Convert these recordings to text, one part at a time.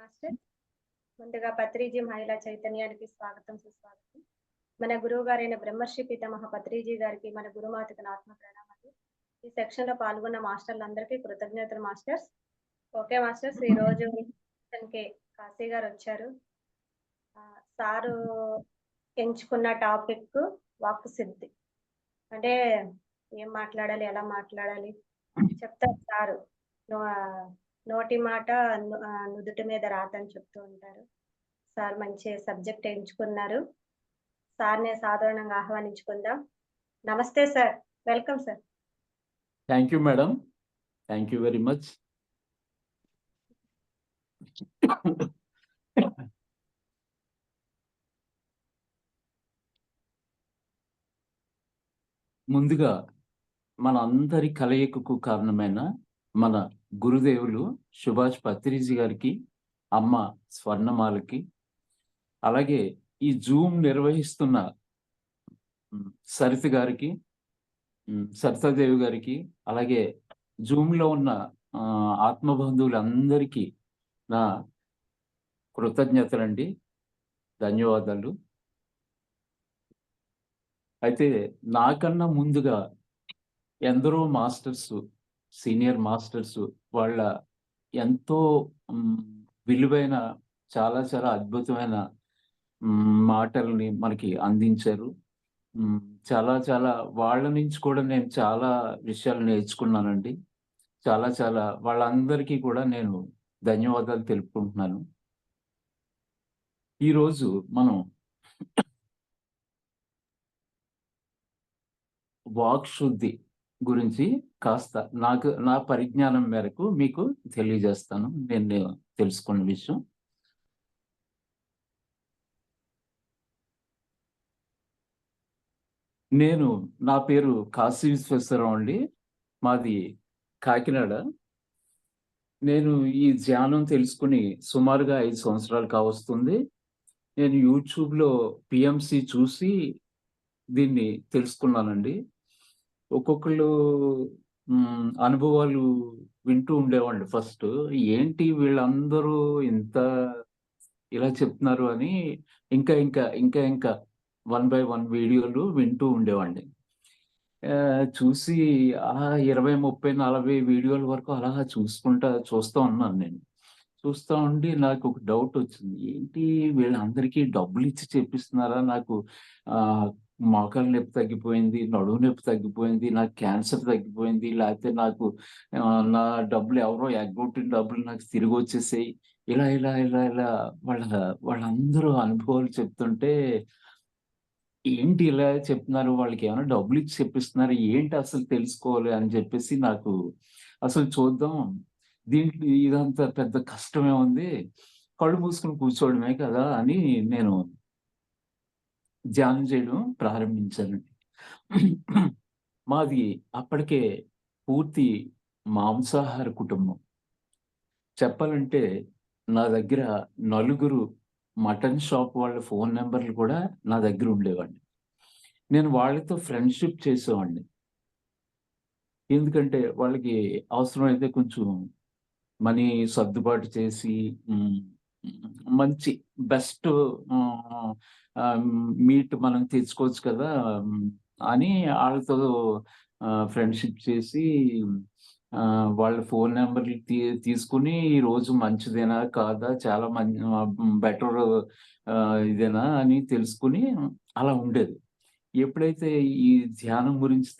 Master. ముందుగా పత్రిజీ మహిళా చైతన్యానికి స్వాగతం సుస్వాగతం. మన గురువు గారైన బ్రహ్మర్షి పితామహ పత్రిజీ గారికి, మన గురుమాతకు నా ఆత్మ ప్రణామాలు. ఈ సెక్షన్ లో పాల్గొన్న మాస్టర్లందరికీ కృతజ్ఞతలు మాస్టర్స్. ఓకే మాస్టర్స్, ఈ రోజు కాశీ గారు వచ్చారు. సారు ఎంచుకున్న టాపిక్ వాక్కు సిద్ధి. అంటే ఏం మాట్లాడాలి, ఎలా మాట్లాడాలి చెప్తారు సారు. నోటి మాట నుదుటి మీద రాతని చెప్తూ ఉంటారు. సార్ మంచి సబ్జెక్ట్ ఎంచుకున్నారు. సార్ని సాధారణంగా ఆహ్వానించుకుందాం. నమస్తే sir, welcome sir. Thank you madam, thank you very much. ముందుగా మన అందరి కలయికకు కారణమైన మన గురుదేవులు సుభాష్ పత్రిజీ గారికి, అమ్మ స్వర్ణమాలకి, అలాగే ఈ జూమ్ నిర్వహిస్తున్న సరిత గారికి, సరితాదేవి గారికి, అలాగే జూమ్లో ఉన్న ఆత్మబంధువులందరికీ నా కృతజ్ఞతలండి, ధన్యవాదాలు. అయితే నాకన్నా ముందుగా ఎందరో మాస్టర్స్, సీనియర్ మాస్టర్స్ వాళ్ళ ఎంతో విలువైన, చాలా చాలా అద్భుతమైన మాటల్ని మనకి అందించారు. చాలా చాలా వాళ్ళ నుంచి కూడా నేను చాలా విషయాలు నేర్చుకున్నానండి. చాలా చాలా వాళ్ళందరికీ కూడా నేను ధన్యవాదాలు తెలుపుకుంటున్నాను. ఈరోజు మనం వాక్ శుద్ధి గురించి కాస్త నా పరిజ్ఞానం మేరకు మీకు తెలియజేస్తాను. నేను తెలుసుకున్న విషయం. నా పేరు కాశీ విశ్వేశ్వరరావు అండి. మాది కాకినాడ. నేను ఈ ధ్యానం తెలుసుకుని సుమారుగా 5 సంవత్సరాలు కావస్తుంది. నేను యూట్యూబ్లో పిఎంసి చూసి దీన్ని తెలుసుకున్నానండి. ఒక్కొక్కళ్ళు అనుభవాలు వింటూ ఉండేవాళ్ళు ఫస్ట్. ఏంటి వీళ్ళందరూ ఇంత ఇలా చెప్తున్నారు అని ఇంకా ఇంకా ఇంకా ఇంకా 1 by 1 వీడియోలు వింటూ ఉండేవాడిని. చూసి 20, 30, 40 వీడియోల వరకు అలా చూస్తూ ఉన్నాను నేను. చూస్తూ ఉండి నాకు ఒక డౌట్ వచ్చింది. ఏంటి వీళ్ళందరికీ డబ్బులు ఇచ్చి చేపిస్తున్నారా? నాకు మోకాలు నొప్పి తగ్గిపోయింది, నడుము నొప్పి తగ్గిపోయింది, నాకు క్యాన్సర్ తగ్గిపోయింది, లేకపోతే నాకు నా డబ్బులు ఎవరో ఎగ్గొట్టిన డబ్బులు నాకు తిరిగి వచ్చేసాయి. ఇలా ఇలా ఇలా ఇలా వాళ్ళందరూ అనుభవాలు చెప్తుంటే, ఏంటి ఇలా చెప్తున్నారు? వాళ్ళకి ఏమైనా డబ్బులు ఇచ్చి చెప్పిస్తున్నారు? ఏంటి అసలు తెలుసుకోవాలి అని చెప్పేసి నాకు అసలు చూద్దాం. దీంట్లో ఇదంతా పెద్ద కష్టమే ఉంది, కళ్ళు మూసుకుని కూర్చోవడమే కదా అని నేను ధ్యానం చేయడం ప్రారంభించానండి. మాది అప్పటికే పూర్తి మాంసాహార కుటుంబం. చెప్పాలంటే నా దగ్గర నలుగురు మటన్ షాప్ వాళ్ళ ఫోన్ నెంబర్లు కూడా నా దగ్గర ఉండేవాడిని. నేను వాళ్ళతో ఫ్రెండ్షిప్ చేసేవాడిని. ఎందుకంటే వాళ్ళకి అవసరమైతే కొంచెం మనీ సర్దుబాటు చేసి మంచి బెస్ట్ మీట్ మనం తెచ్చుకోవచ్చు కదా అని వాళ్ళతో ఫ్రెండ్షిప్ చేసి వాళ్ళ ఫోన్ నెంబర్లు తీసుకుని ఈ రోజు మంచిదేనా కాదా, చాలా బెటర్ ఇదేనా అని తెలుసుకుని అలా ఉండేది. ఎప్పుడైతే ఈ ధ్యానం గురించి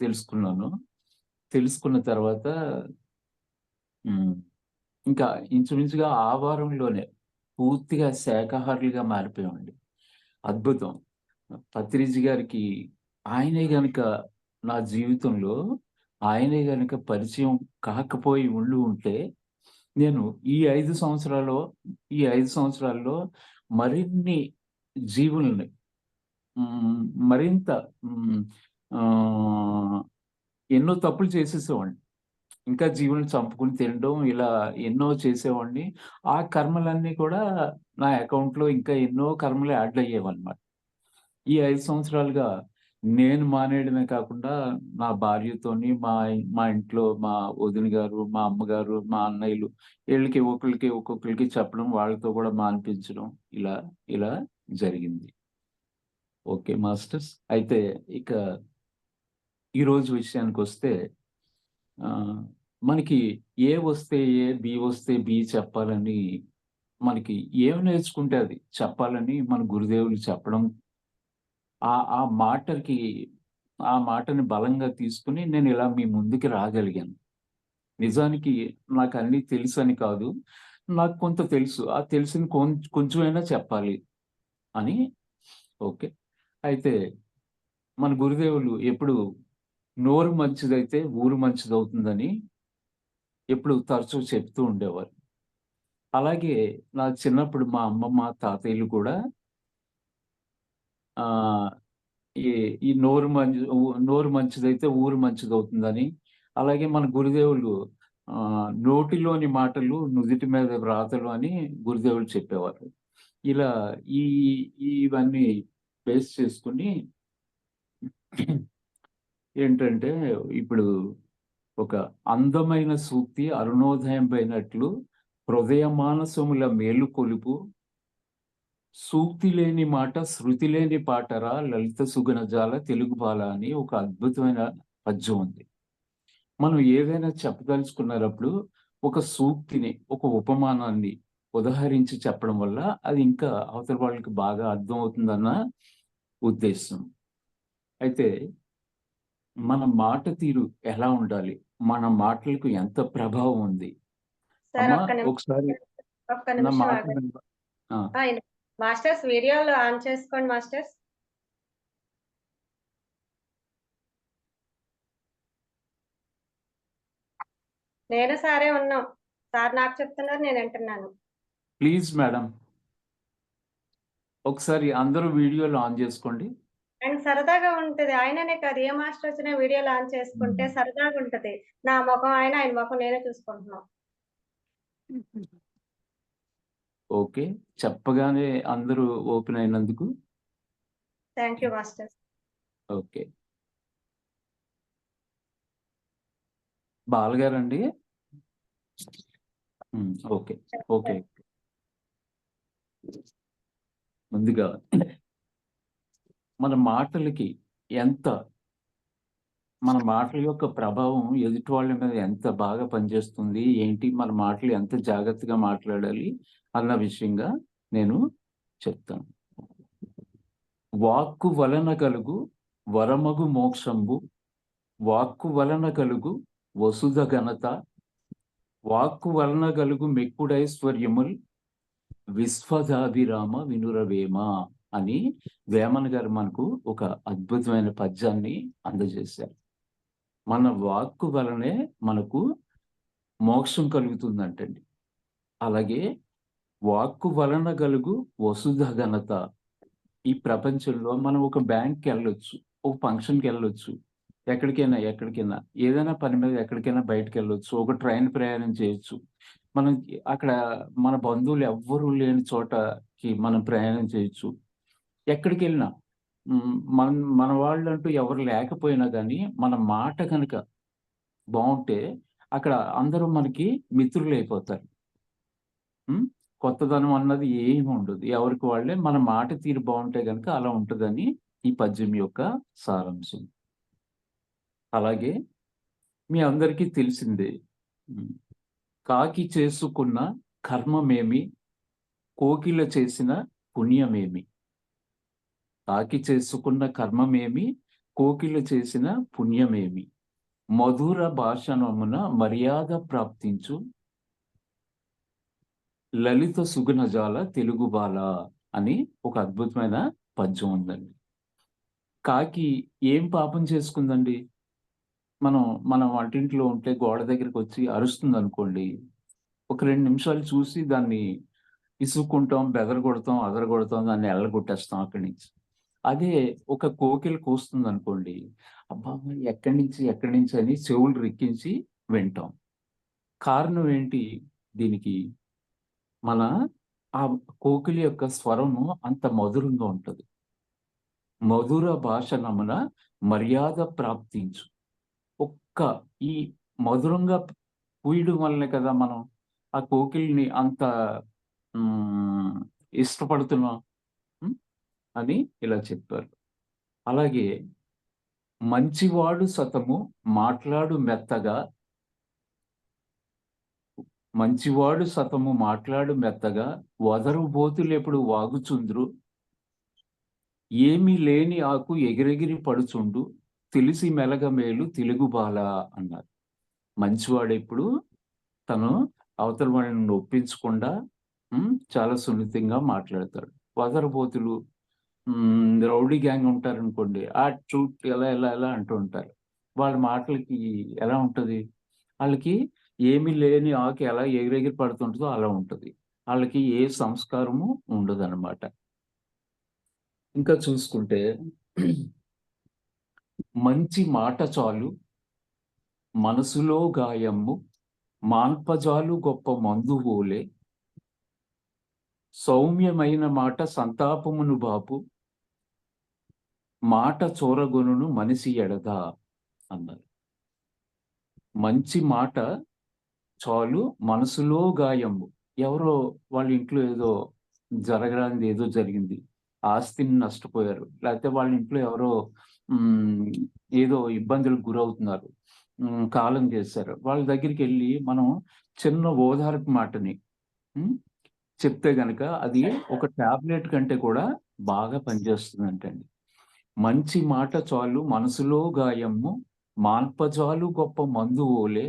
తెలుసుకున్న తర్వాత ఇంకా ఇంచుమించుగా ఆ వారంలోనే పూర్తిగా శాకాహారులుగా మారిపోయామండి. అద్భుతం. పత్రిజీ గారికి ఆయనే గనుక నా జీవితంలో ఆయనే గనుక పరిచయం కాకపోయి ఉంటే నేను ఈ 5 సంవత్సరాల్లో మరిన్ని జీవుల్ని మరింత ఎన్నో తప్పులు చేసేసేవాడిని. ఇంకా జీవులను చంపుకుని తినడం ఇలా ఎన్నో చేసేవాడిని. ఆ కర్మలన్నీ కూడా నా అకౌంట్‌లో ఇంకా ఎన్నో కర్మలు యాడ్ అయ్యేవన్నమాట. ఈ 5 సంవత్సరాలుగా నేను మానేయడమే కాకుండా నా భార్యతోని, మా ఇంట్లో మా వదిన గారు, మా అమ్మగారు, మా అన్నయ్యలు ఈళ్ళకి ఒక్కొక్కళ్ళకి చెప్పడం, వాళ్ళతో కూడా మానిపించడం ఇలా, ఇలా జరిగింది. Okay masters. అయితే ఇక ఈరోజు విషయానికొస్తే ఆహ్, మనకి ఏ వస్తే ఏ, బి వస్తే బి చెప్పాలని మనకి ఏం నేర్చుకుంటే అది చెప్పాలని మన గురుదేవులు చెప్పడం, ఆ మాటకి ఆ మాటని బలంగా తీసుకొని నేనిలా మీ ముందుకి రాగలిగాను. నిజానికి నాకన్నీ తెలుసని కాదు. నాకు కొంత తెలుసు. ఆ తెలిసింది కొంచెమైనా చెప్పాలి అని ఓకే. అయితే మన గురుదేవులు ఎప్పుడు నోరు మంచిదైతే ఊరు మంచిదవుతుందని ఎప్పుడు తరచూ చెప్తూ ఉండేవారు. అలాగే నా చిన్నప్పుడు మా అమ్మమ్మ, తాతయ్యలు కూడా ఆహ్, ఈ ఈ నోరు మంచిదైతే ఊరు మంచిదవుతుందని, అలాగే మన గురుదేవులు నోటిలోని మాటలు నుదిటి మీద వ్రాతలు అని గురుదేవులు చెప్పేవారు. ఇలా ఈ ఇవన్నీ బేస్ చేసుకొని ఏంటంటే ఇప్పుడు ఒక అందమైన సూక్తి అరుణోదయం పైనట్లు హృదయ మానసముల మేలుకొలుపు సూక్తి లేని మాట శృతి లేని పాటరా లలిత సుగుణజాల తెలుగు బాల అని ఒక అద్భుతమైన పద్యం ఉంది. మనం ఏదైనా చెప్పదలుచుకున్నప్పుడు ఒక సూక్తిని, ఒక ఉపమానాన్ని ఉదహరించి చెప్పడం వల్ల అది ఇంకా అవతల వాళ్ళకి బాగా అర్థమవుతుందన్న ఉద్దేశం. అయితే మన మాట తీరు ఎలా ఉండాలి? మన మాటలకు ఎంత ప్రభావం ఉంది? సార్ అమ్మా ఒక్క నిమిషం, ఒకసారి ఒక్క నా నిమిషం మాట ఆగండి. వినవా? ఆ! మాస్టర్స్ వీడియోలు ఆన్ చేసుకోండి మాస్టర్స్. నేను సారే ఉన్నాం. సార్ నాకు చెప్తున్నారు, నేను వింటున్నాను. Please madam. ఒకసారి అందరూ వీడియోలు ఆన్ జేసుకోండి. అండ్ సరదాగా ఉంటది. ఆయననే కాదు, ఏ మాస్టర్ వచ్చినా వీడియోలు ఆన్ చేసుకుంటే హ్మ్. సరదాగా ఉంటది. నా మొఖం ఆయన, ఆయన మొఖం నేనే చూసుకుంటున్నాం. ఓకే. చెప్పగానే అందరూ ఓపెన్ అయినందుకు థ్యాంక్ యూ మాస్టర్స్. ఓకే. బాలగారండి? ఓకే. ఓకే. ముందుగా మన మాటలకి ఎంత మన మాటల యొక్క ప్రభావం ఎదుటి వాళ్ళ మీద ఎంత బాగా పనిచేస్తుంది, ఏంటి మన మాటలు ఎంత జాగ్రత్తగా మాట్లాడాలి అన్న విషయంగా నేను చెప్తాను. వాక్కు వలన కలుగు వరమగు మోక్షంబు, వాక్కు వలన కలుగు వసుధ ఘనత, వాక్కు వలన గలుగు మెక్కుడైశ్వర్యముల్ విశ్వదాభిరామ వినురవేమ అని వేమన గారు మనకు ఒక అద్భుతమైన పద్యాన్ని అందజేశారు. మన వాక్కు వలనే మనకు మోక్షం కలుగుతుందంటండి. అలాగే వాక్కు వలన గలుగు వసుధ ఘనత. ఈ ప్రపంచంలో మనం ఒక బ్యాంక్‌కెళ్ళొచ్చు, ఒక ఫంక్షన్‌కెళ్ళొచ్చు, ఎక్కడికైనా ఏదైనా పని మీద ఎక్కడికైనా బయటికెళ్ళొచ్చు, ఒక ట్రైన్ ప్రయాణం చేయొచ్చు. మనం అక్కడ మన బంధువులు ఎవ్వరూ లేని చోటకి మనం ప్రయాణం చేయొచ్చు. ఎక్కడికెళ్ళినా మన మన వాళ్ళంటూ ఎవరు లేకపోయినా గానీ, మన మాట గనక బావుంటే అక్కడ అందరూ మనకి మిత్రులైపోతారు. హ్మ్. కొత్తదనం అన్నది ఏమి ఉండదు. ఎవరికి వాళ్ళే మన మాట తీరు బావుంటే గనక అలా ఉంటదని ఈ పద్యం యొక్క సారాంశం. అలాగే మీ అందరికీ తెలిసిందే. హ్మ్. కాకి చేసుకున్న కర్మమేమి, కోకిల చేసిన పుణ్యమేమి. కాకి చేసుకున్న కర్మమేమి, కోకిల చేసిన పుణ్యమేమి. మధుర భాషణమున మర్యాద ప్రాప్తించు లలిత సుగుణజాల తెలుగు బాల అని ఒక అద్భుతమైన పద్యం ఉందండి. కాకి ఏం పాపం చేసుకుందండి? మన వంటింట్లో ఉంటే గోడ దగ్గరికొచ్చి అరుస్తుందనుకోండి. ఒక 2 నిమిషాలు చూసి దాన్ని ఇసుక్కుంటాం, బెదరగొడతాం, అదరగొడతాం, దాన్ని ఎల్లగొట్టేస్తాం అక్కడి నుంచి. అదే ఒక కోకిల కూస్తుందనుకోండి, అబ్బా! ఎక్కడి నుంచి అని చెవులు రిక్కించి వింటాం. కారణం ఏంటి దీనికి? మన ఆ కోకిల యొక్క స్వరము అంత మధురంగా ఉంటది. మధుర భాషణమున మర్యాద ప్రాప్తించు. ఒక్క ఈ మధురంగా పూయడం వల్లనే కదా మనం ఆ కోకిల్ని అంత ఇష్టపడుతున్నాం. అని ఇలా చెప్పారు. అలాగే మంచివాడు సతము మాట్లాడు మెత్తగా, మంచివాడు సతము మాట్లాడు మెత్తగా, వదరుబోతులెప్పుడు వాగుచుంద్రు, ఏమీ లేని ఆకు ఎగిరెగిరి పడుచుండు, తెలిసి మెలగమేలు తెలుగుబాల అన్నారు. మంచివాడెప్పుడు తను అవతల వాడిని నొప్పించకుండా చాలా సున్నితంగా మాట్లాడతాడు. వదరుబోతులు రౌడీ గ్యాంగ్ ఉంటారనుకోండి, ట్రూట్ ఎలా ఎలా ఎలా అంటూ ఉంటారు. వాళ్ళ మాటలకి ఎలా ఉంటది? ఆళ్ళకి ఏమీ లేని ఆకు ఎలా ఎగిరెగిరి పడుతుంటదో అలా ఉంటది. ఆళ్ళకి ఏ సంస్కారము ఉండదనమాట. ఇంకా చూసుకుంటే మంచి మాట చాలు మనసులో గాయమ్ము, మాన్పజాలు గొప్ప మందువోలే, సౌమ్యమైన మాట సంతాపమును బాపు, మాట చోరగొనును మనిషి ఎడదా అన్నారు. మంచి మాట చాలు మనసులో గాయము. ఎవరో వాళ్ళ ఇంట్లో ఏదో జరగరానిది ఏదో జరిగింది. ఆస్తిని నష్టపోయారు. లేకపోతే వాళ్ళ ఇంట్లో ఎవరో ఏదో ఇబ్బందులకు గురవుతున్నారు. కాలం చేశారు. వాళ్ళ దగ్గరికెళ్ళి మనం చిన్న ఓదార్పు మాటని చెప్తే గనక అది ఒక టాబ్లెట్ కంటే కూడా బాగా పనిచేస్తుందంటండి. మంచి మాట చాలు మనసులో గాయము, మాన్పజాలు గొప్ప మందువోలే,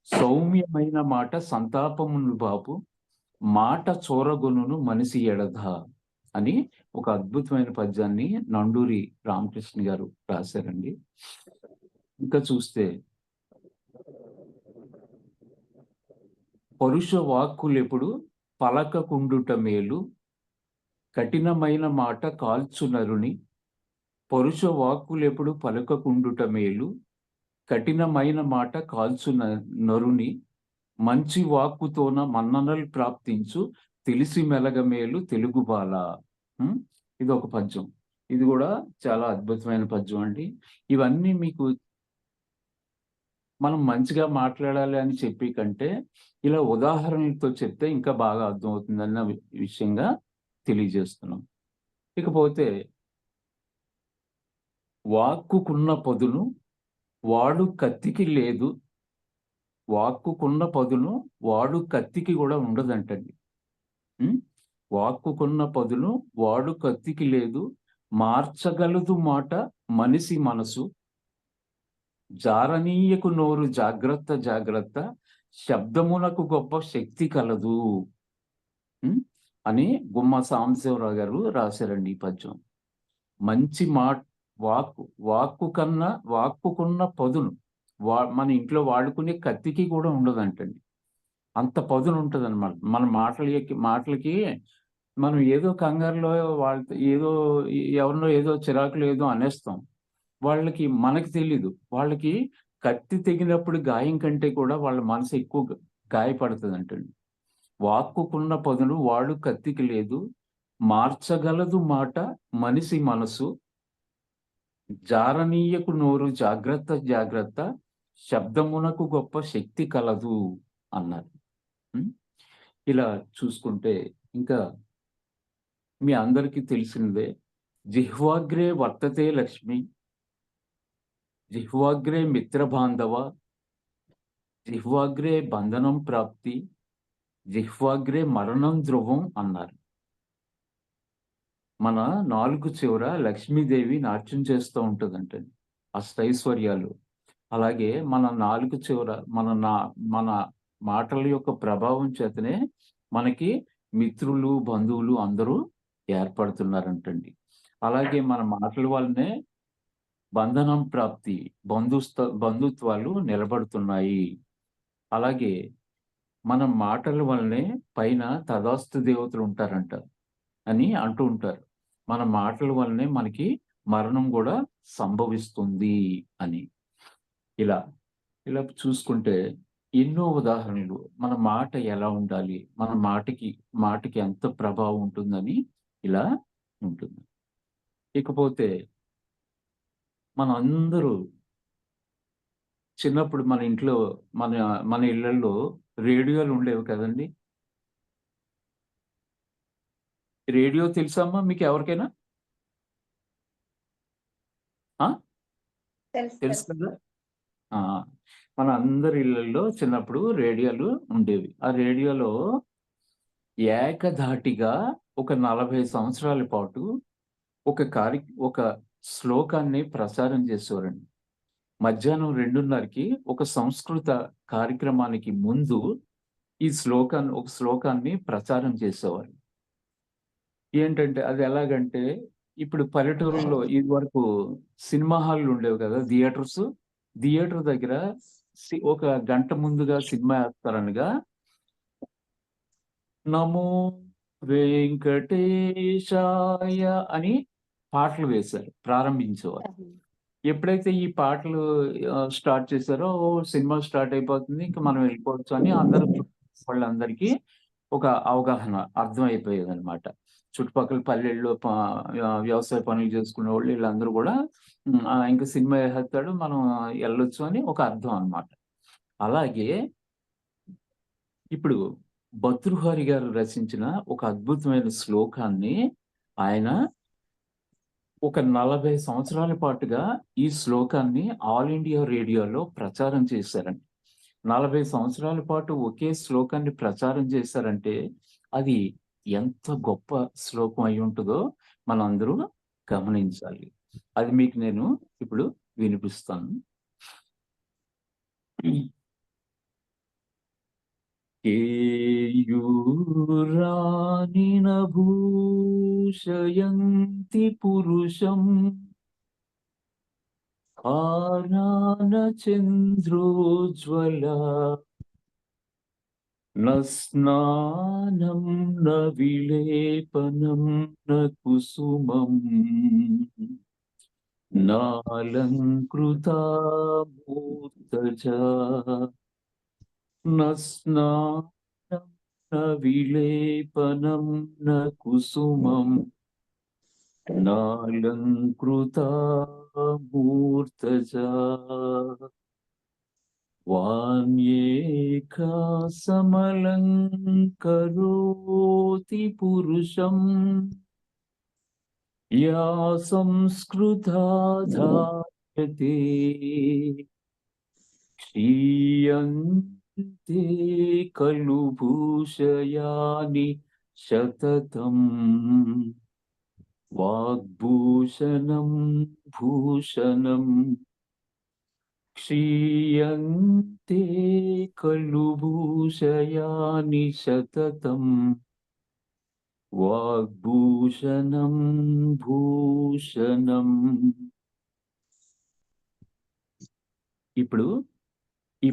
సౌమ్యమైన మాట సంతాపమును బాపు, మాట చోరగొనును మనిషి ఎడదా అని ఒక అద్భుతమైన పద్యాన్ని నండూరి రామకృష్ణ గారు రాశారండి. ఇంకా చూస్తే పరుష వాక్కులెప్పుడు పలకకుండుట మేలు, కఠినమైన మాట కాల్చు నరుని, పరుష వాక్కులెప్పుడు పలకకుండుట మేలు, కఠినమైన మాట కాల్చు నరుని, మంచి వాక్కుతోన మన్ననలు ప్రాప్తించు, తెలిసి మెలగమేలు తెలుగుబాల. ఇది ఒక పద్యం. ఇది కూడా చాలా అద్భుతమైన పద్యం అండి. ఇవన్నీ మీకు మనం మంచిగా మాట్లాడాలి అని చెప్పి కంటే ఇలా ఉదాహరణలతో చెప్తే ఇంకా బాగా అర్థమవుతుందన్న విషయంగా తెలియజేస్తున్నాం. ఇకపోతే వాక్కుకున్న పదును వాడు కత్తికి లేదు, వాక్కుకున్న పదును వాడు కత్తికి కూడా ఉండదంటండి. వాక్కుకున్న పదును వాడు కత్తికి లేదు, మార్చగలదు మాట మనిషి మనసు, జారనీయకు నోరు జాగ్రత్త జాగ్రత్త, శబ్దమునకు గొప్ప శక్తి కలదు అని గుమ్మ సాంబశివరావు గారు రాశారండి ఈ పద్యం. మంచి వాక్కుకున్న పదును మన ఇంట్లో వాడుకునే కత్తికి కూడా ఉండదంటండి. అంత పదును ఉంటదన్నమాట. మన మాటలకి మనం ఏదో కంగారులో వాళ్ళతో ఏదో ఎవరినో ఏదో చిరాకులో ఏదో అనేస్తాం. మనకి తెలీదు. వాళ్ళకి కత్తి తెగినప్పుడు గాయం కంటే కూడా వాళ్ళ మనసు ఎక్కువ గాయపడుతుందంటండి. వాక్కుకున్న పదును వాడు కత్తికి లేదు, మార్చగలదు మాట మనిషి మనసు, జారనీయకు నోరు జాగ్రత్త జాగ్రత్త, శబ్దమునకు గొప్ప శక్తి కలదు అన్నారు. ఇలా చూసుకుంటే ఇంకా మీ అందరికీ తెలిసినదే, జిహ్వాగ్రే వర్తతే లక్ష్మి, జిహ్వాగ్రే మిత్ర బాంధవ, జిహ్వాగ్రే బంధనం ప్రాప్తి, జిహ్వాగ్రే మరణం ధ్రువం అన్నారు. మన నాలుగు చివర లక్ష్మీదేవి నాట్యం చేస్తూ ఉంటుందంటే అష్టైశ్వర్యాలు. అలాగే మన నాలుగు చివర మన మాటల యొక్క ప్రభావం చేతనే మనకి మిత్రులు బంధువులు అందరూ ఏర్పడుతున్నారంటండి. అలాగే మన మాటల వల్లనే బంధనం ప్రాప్తి బంధుత్వాలు నిలబడుతున్నాయి. అలాగే మన మాటల వల్లనే పైన తదాస్తు దేవతలు ఉంటారంట అని అంటూ ఉంటారు. మన మాటల వల్లనే మనకి మరణం కూడా సంభవిస్తుంది అని. ఇలా చూసుకుంటే ఎన్నో ఉదాహరణలు మన మాట ఎలా ఉండాలి, మన మాటకి ఎంత ప్రభావం ఉంటుందని ఇలా ఉంటుంది. ఇకపోతే మనందరూ చిన్నప్పుడు మన ఇంట్లో మన మన ఇళ్లల్లో రేడియోలు ఉండేవి కదండీ! రేడియో తెలుసమ్మా మీకెవరికైనా? ఆ! తెలుసు తెలుసు తెలుసు. కదా! ఆ! మన అందరి ఇళ్లల్లో చిన్నప్పుడు రేడియోలు ఉండేవి. ఆ రేడియోలో ఏకధాటిగా ఒక 40 సంవత్సరాల పాటు ఒక శ్లోకాన్ని ప్రసారం చేసేవారండి. మధ్యాహ్నం 2:30కి ఒక సంస్కృత కార్యక్రమానికి ముందు ఒక శ్లోకాన్ని ప్రచారం చేసేవారు. ఏంటంటే అది ఎలాగంటే, ఇప్పుడు పల్లెటూరుల్లో ఇదివరకు సినిమా హాల్‌లు ఉండేవి కదా! థియేటర్స్. థియేటర్ దగ్గర ఒక గంట ముందుగా సినిమా ఏస్తారనగా, నమో వెంకటేశాయ అని పాటలు వేశారు. ప్రారంభించేవారు. ఎప్పుడైతే ఈ పాటలు స్టార్ట్ చేశారో, ఓహ్! సినిమా స్టార్ట్ అయిపోతుంది. ఇంక మనం వెళ్ళిపోవచ్చు అని అందరూ వాళ్ళందరికీ ఒక అవగాహన అర్థమైపోయేదనమాట. చుట్టుపక్కల పల్లెల్లో వ్యవసాయ పనులు చేసుకునేవాళ్ళు వీళ్ళందరూ గూడా ఇంక సినిమా ఏసేత్తాడు మనం ఎళ్ళొచ్చు అని ఒక అర్థం అనమాట. అలాగే ఇప్పుడు భర్తృహరి గారు రచించిన ఒక అద్భుతమైన శ్లోకాన్ని ఆయన ఒక 40 సంవత్సరాల పాటుగా ఈ శ్లోకాన్ని ఆల్ ఇండియా రేడియోలో ప్రచారం చేశారండి. 40 సంవత్సరాల పాటు ఒకే శ్లోకాన్ని ప్రచారం చేశారంటే, అది ఎంత గొప్ప శ్లోకం అయ్యుంటదో మనందరూ గమనించాలి. అది మీకు నేను ఇప్పుడు వినిపిస్తాను. కేయూరాని నభూషయంతి పురుషం ఆరానచంద్రోజ్వలా న స్నానం న విలేపనం న కుసుమం నాలంకృతా మూర్తజా న స్నానం న విలేపనం న కుసుమం నాలంకృతా మూర్తజా వాణ్యేకా సమలంకరోతి పురుషం యా సంస్కృతా ధార్యతే క్షీయంతే ఖలు భూషయాని శతతం వాగ్భూషణం భూషణం క్షీయంతే ఖలు భూషయాని శతతం వాగ్భూషణం భూషణం. ఇప్పుడు ఈ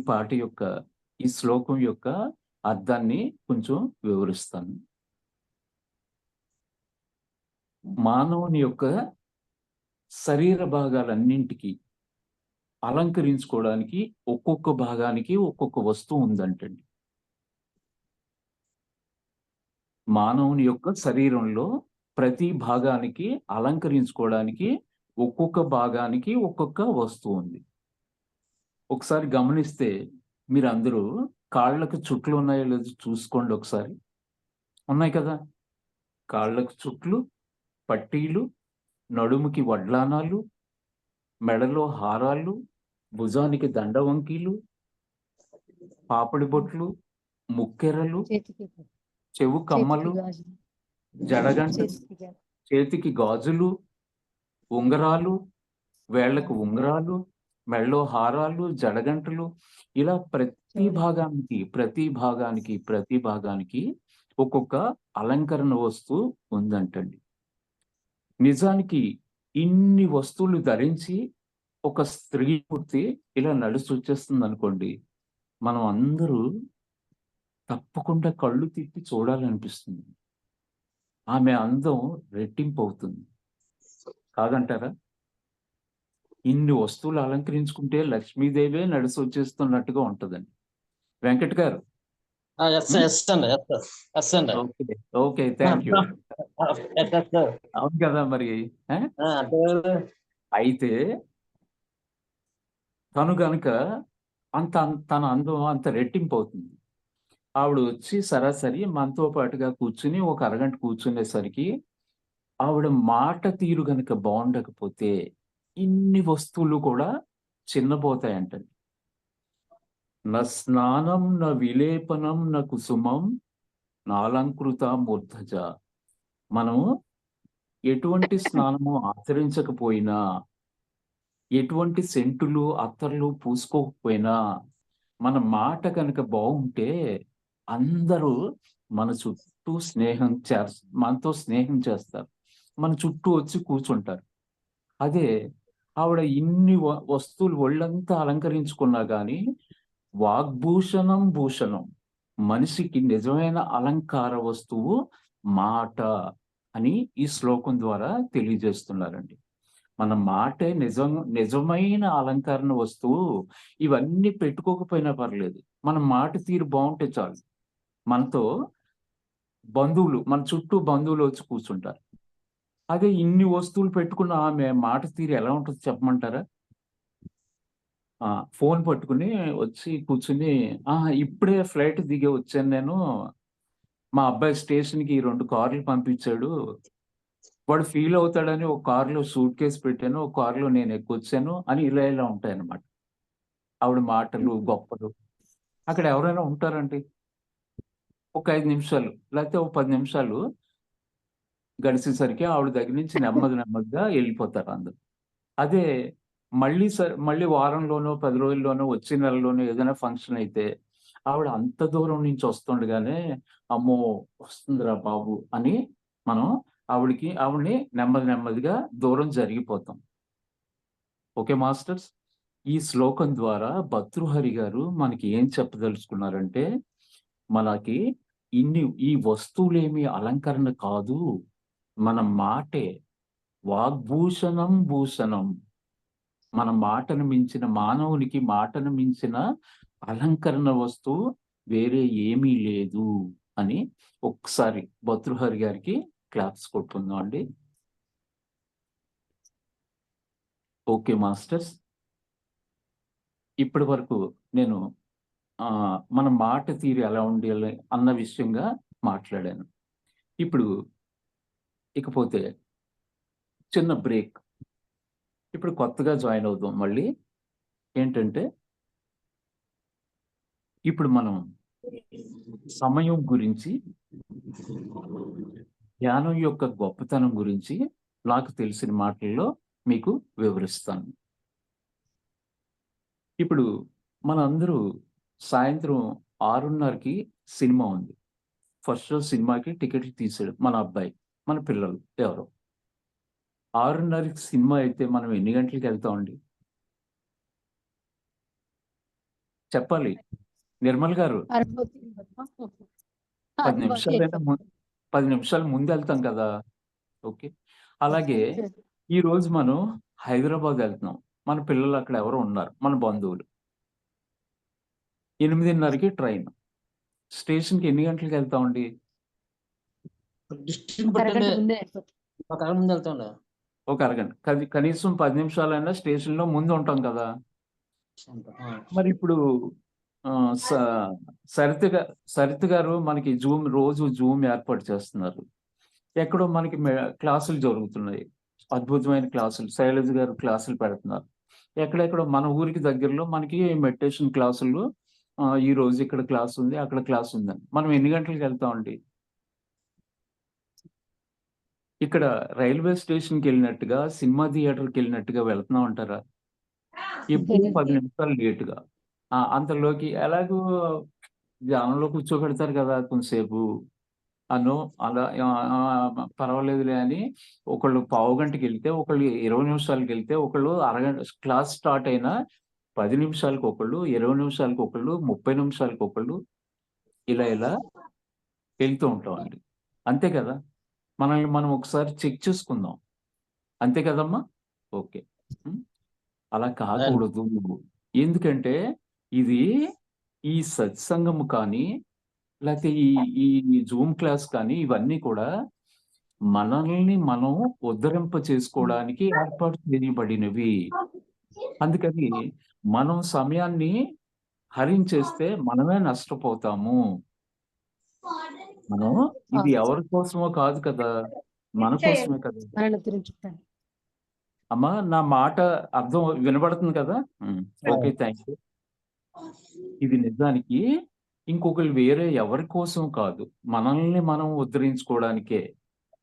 శ్లోకం యొక్క అర్థాన్ని కొంచెం వివరిస్తాను. మానవుని యొక్క శరీర భాగాలన్నింటికి అలంకరించుకోవడానికి ఒక్కొక్క భాగానికి ఒక్కొక్క వస్తువు ఉందంటండి. మానవుని యొక్క శరీరంలో ప్రతి భాగానికి అలంకరించుకోవడానికి ఒక్కొక్క భాగానికి ఒక్కొక్క వస్తువు ఉంది. ఒకసారి గమనిస్తే మీరందరూ కాళ్ళకు చుట్లు ఉన్నాయో లేదో చూసుకోండి ఒకసారి. ఉన్నాయి కదా! కాళ్ళకు చుట్లు, పట్టీలు, నడుముకి వడ్లానాలు, మెడలో హారాలు, భుజానికి దండవంకీలు, పాపిడి బొట్లు, ముక్కెరలు, చెవు కమ్మలు, జడగంటలు, చేతికి గాజులు, ఉంగరాలు, వేళ్ళకు ఉంగరాలు, మెడలో హారాలు, జడగంటలు ఇలా ప్రతి భాగానికి ఒక్కొక్క అలంకరణ వస్తువు ఉందంటండి. నిజానికి ఇన్ని వస్తువులు ధరించి ఒక స్త్రీ మూర్తి ఇలా నడిచొచ్చేస్తుందనుకోండి, మనం అందరూ తప్పకుండా కళ్ళు తిప్పి చూడాలనిపిస్తుంది. ఆమె అందం రెట్టింపవుతుంది. కాదంటారా? ఇన్ని వస్తువులు అలంకరించుకుంటే లక్ష్మీదేవే నడిసొచ్చేస్తున్నట్టుగా ఉంటదండి. వెంకట్ గారు ఎస్ ఎస్ అండి, ఎస్ ఎస్ అండి. Okay. Okay. Thank you. Yes yes sir. అవును కదా మరి. ఆ? అంటే అయితే తను గనుక తన అందం అంత రెట్టింపు అవుతుంది. ఆవిడ వచ్చి సరాసరి మనతో పాటుగా కూర్చుని ఒక అరగంట కూర్చునేసరికి ఆవిడ మాట తీరు గనుక బాగుండకపోతే ఇన్ని వస్తువులు కూడా చిన్నబోతాయంటండి. న స్నానం న విలేపనం న కుసుమం నాలంకృత మూర్ధజ. మనం ఎటువంటి స్నానము ఆచరించకపోయినా, ఎటువంటి సెంటులు అత్తర్లు పూసుకోకపోయినా, మన మాట కనుక బాగుంటే అందరూ మన చుట్టూ మనతో స్నేహం చేస్తారు. మన చుట్టూ వచ్చి కూర్చుంటారు. అదే ఆవిడ ఇన్ని వస్తువులు ఒళ్ళంతా అలంకరించుకున్నా గాని వాగ్భూషణం భూషణం. మనిషికి నిజమైన అలంకార వస్తువు మాట అని ఈ శ్లోకం ద్వారా తెలియజేస్తున్నారండి. మన మాటే నిజమైన అలంకరణ వస్తువు. ఇవన్నీ పెట్టుకోకపోయినా పర్లేదు. మన మాట తీరు బాగుంటే చాలు. మనతో మన చుట్టూ బంధువులు వచ్చి కూర్చుంటారు. అదే ఇన్ని వస్తువులు పెట్టుకున్న ఆమె మాట తీరు ఎలా ఉంటుందో చెప్పమంటారా? ఫోన్ పట్టుకుని వచ్చి కూర్చుని, ఇప్పుడే ఫ్లైట్ దిగి వచ్చాను నేను. మా అబ్బాయి స్టేషన్‌కి 2 కార్లు పంపించాడు. వాడు ఫీల్ అవుతాడని ఒక కార్‌లో సూట్ కేస్ పెట్టాను. ఒక కార్‌లో నేను ఎక్కొచ్చాను అని ఇలా ఉంటాయన్నమాట. ఆవిడ మాటలు, గొప్పలు. అక్కడ ఎవరైనా ఉంటారండి? ఒక 5 నిమిషాలు లేకపోతే ఒక 10 నిమిషాలు గడిచేసరికి ఆవిడ దగ్గర నుంచి నెమ్మదిగా ఎళ్ళిపోతారు అందరూ. అదే మళ్ళీ వారంలోనో, 10 రోజుల్లోనో, వచ్చే నెలలోనో ఏదైనా ఫంక్షన్ అయితే ఆవిడ అంత దూరం నుంచి వస్తుండగానే, అమ్మో! వస్తుందిరా బాబు అని మనం ఆవిడని నెమ్మదిగా దూరం జరిగిపోతాం. Okay masters. ఈ శ్లోకం ద్వారా భర్తృహరి గారు మనకి ఏం చెప్పదలుచుకున్నారంటే, మనకి ఈ వస్తువులేమి అలంకరణ కాదు. మన మాటే వాగ్భూషణం భూషణం. మన మాటను మించిన అలంకరణ వస్తువు వేరే ఏమీ లేదు అని ఒక్కసారి భర్తృహరి గారికి క్లాప్స్ కొట్టుకుందాం అండి. Okay masters. ఇప్పటి వరకు నేను మన మాట తీరు ఎలా ఉండాలి అన్న విషయంగా మాట్లాడాను. ఇకపోతే చిన్న బ్రేక్. ఇప్పుడు కొత్తగా జాయిన్ అవుదాం మళ్ళీ. ఏంటంటే ఇప్పుడు మనం సమయం గురించి, ధ్యానం యొక్క గొప్పతనం గురించి నాకు తెలిసిన మాటల్లో మీకు వివరిస్తాను. ఇప్పుడు మనందరూ సాయంత్రం 6:30కి సినిమా ఉంది. ఫస్ట్ షో సినిమాకి టికెట్లు తీసాడు మన అబ్బాయి, మన పిల్లలు ఎవరో. 6:30కి సినిమా అయితే మనం ఎన్ని గంటలకి వెళ్తామండి? చెప్పాలి నిర్మల్ గారు. 10 నిమిషాలు ముందు వెళ్తాం కదా. ఓకే. అలాగే ఈరోజు మనం హైదరాబాద్ వెళ్తున్నాం. మన పిల్లలు అక్కడ ఎవరో ఉన్నారు, మన బంధువులు. 8:30కి ట్రైన్. స్టేషన్‌కి ఎన్ని గంటలకి వెళ్తామండి? డిస్ట్రిక్ట్ బట్టండి, ఒక అరగంట ముందు వెళ్తాండి. ఒక అరగంట. కనీసం 10 నిమిషాలైనా స్టేషన్‌లో ముందు ఉంటాం కదా. మరి ఇప్పుడు సరిత గారు మనకి రోజు జూమ్ ఏర్పాటు చేస్తున్నారు. ఎక్కడో మనకి క్లాసులు జరుగుతున్నాయి. అద్భుతమైన క్లాసులు. శైలజ గారు క్లాసులు పెడుతున్నారు. ఎక్కడెక్కడో మన ఊరికి దగ్గరలో మనకి మెడిటేషన్ క్లాసులు, ఈ రోజు ఇక్కడ క్లాస్ ఉంది, అక్కడ క్లాస్ ఉందని. మనం ఎన్ని గంటలకు వెళ్తామండి? ఇక్కడ రైల్వే స్టేషన్‌కి వెళ్ళినట్టుగా, సినిమా థియేటర్‌కి వెళ్ళినట్టుగా వెళ్తున్నాం అంటారా? ఎప్పుడు 10 నిమిషాలు లేట్‌గా. అంతలోకి ఎలాగో ధ్యానంలో కూర్చోబెడతారు కదా కొంతసేపు. అలా పర్వాలేదులే అని ఒకళ్ళు పావుగంటకి వెళ్తే, ఒకళ్ళు 20 నిమిషాలకి వెళ్తే, ఒకళ్ళు అరగంట క్లాస్ స్టార్ట్ అయినా 10 నిమిషాలకు ఒకళ్ళు, 20 నిమిషాలకు ఒకళ్ళు, 30 నిమిషాలకు ఒకళ్ళు ఇలా వెళ్తూ ఉంటామండి. అంతే కదా. మనల్ని మనం ఒకసారి చెక్ చేసుకుందాం. అంతే కదమ్మా. ఓకే. అలా కాకూడదు. ఎందుకంటే ఇది ఈ సత్సంగము కానీ, లేకపోతే ఈ జూమ్ క్లాస్ కానీ ఇవన్నీ కూడా మనల్ని మనం ఉద్ధరింప చేసుకోవడానికి ఏర్పాటు చేయబడినవి. అందుకని మనం సమయాన్ని హరించేస్తే మనమే నష్టపోతాము. మనం ఇది ఎవరి కోసమో కాదు కదా, మన కోసమే కదా. అమ్మా నా మాట అర్థం వినబడుతుంది కదా? Okay, thank you. ఇది నిజానికి ఇంకొకరు వేరే ఎవరి కోసం కాదు, మనల్ని మనం ఉద్ధరించుకోవడానికే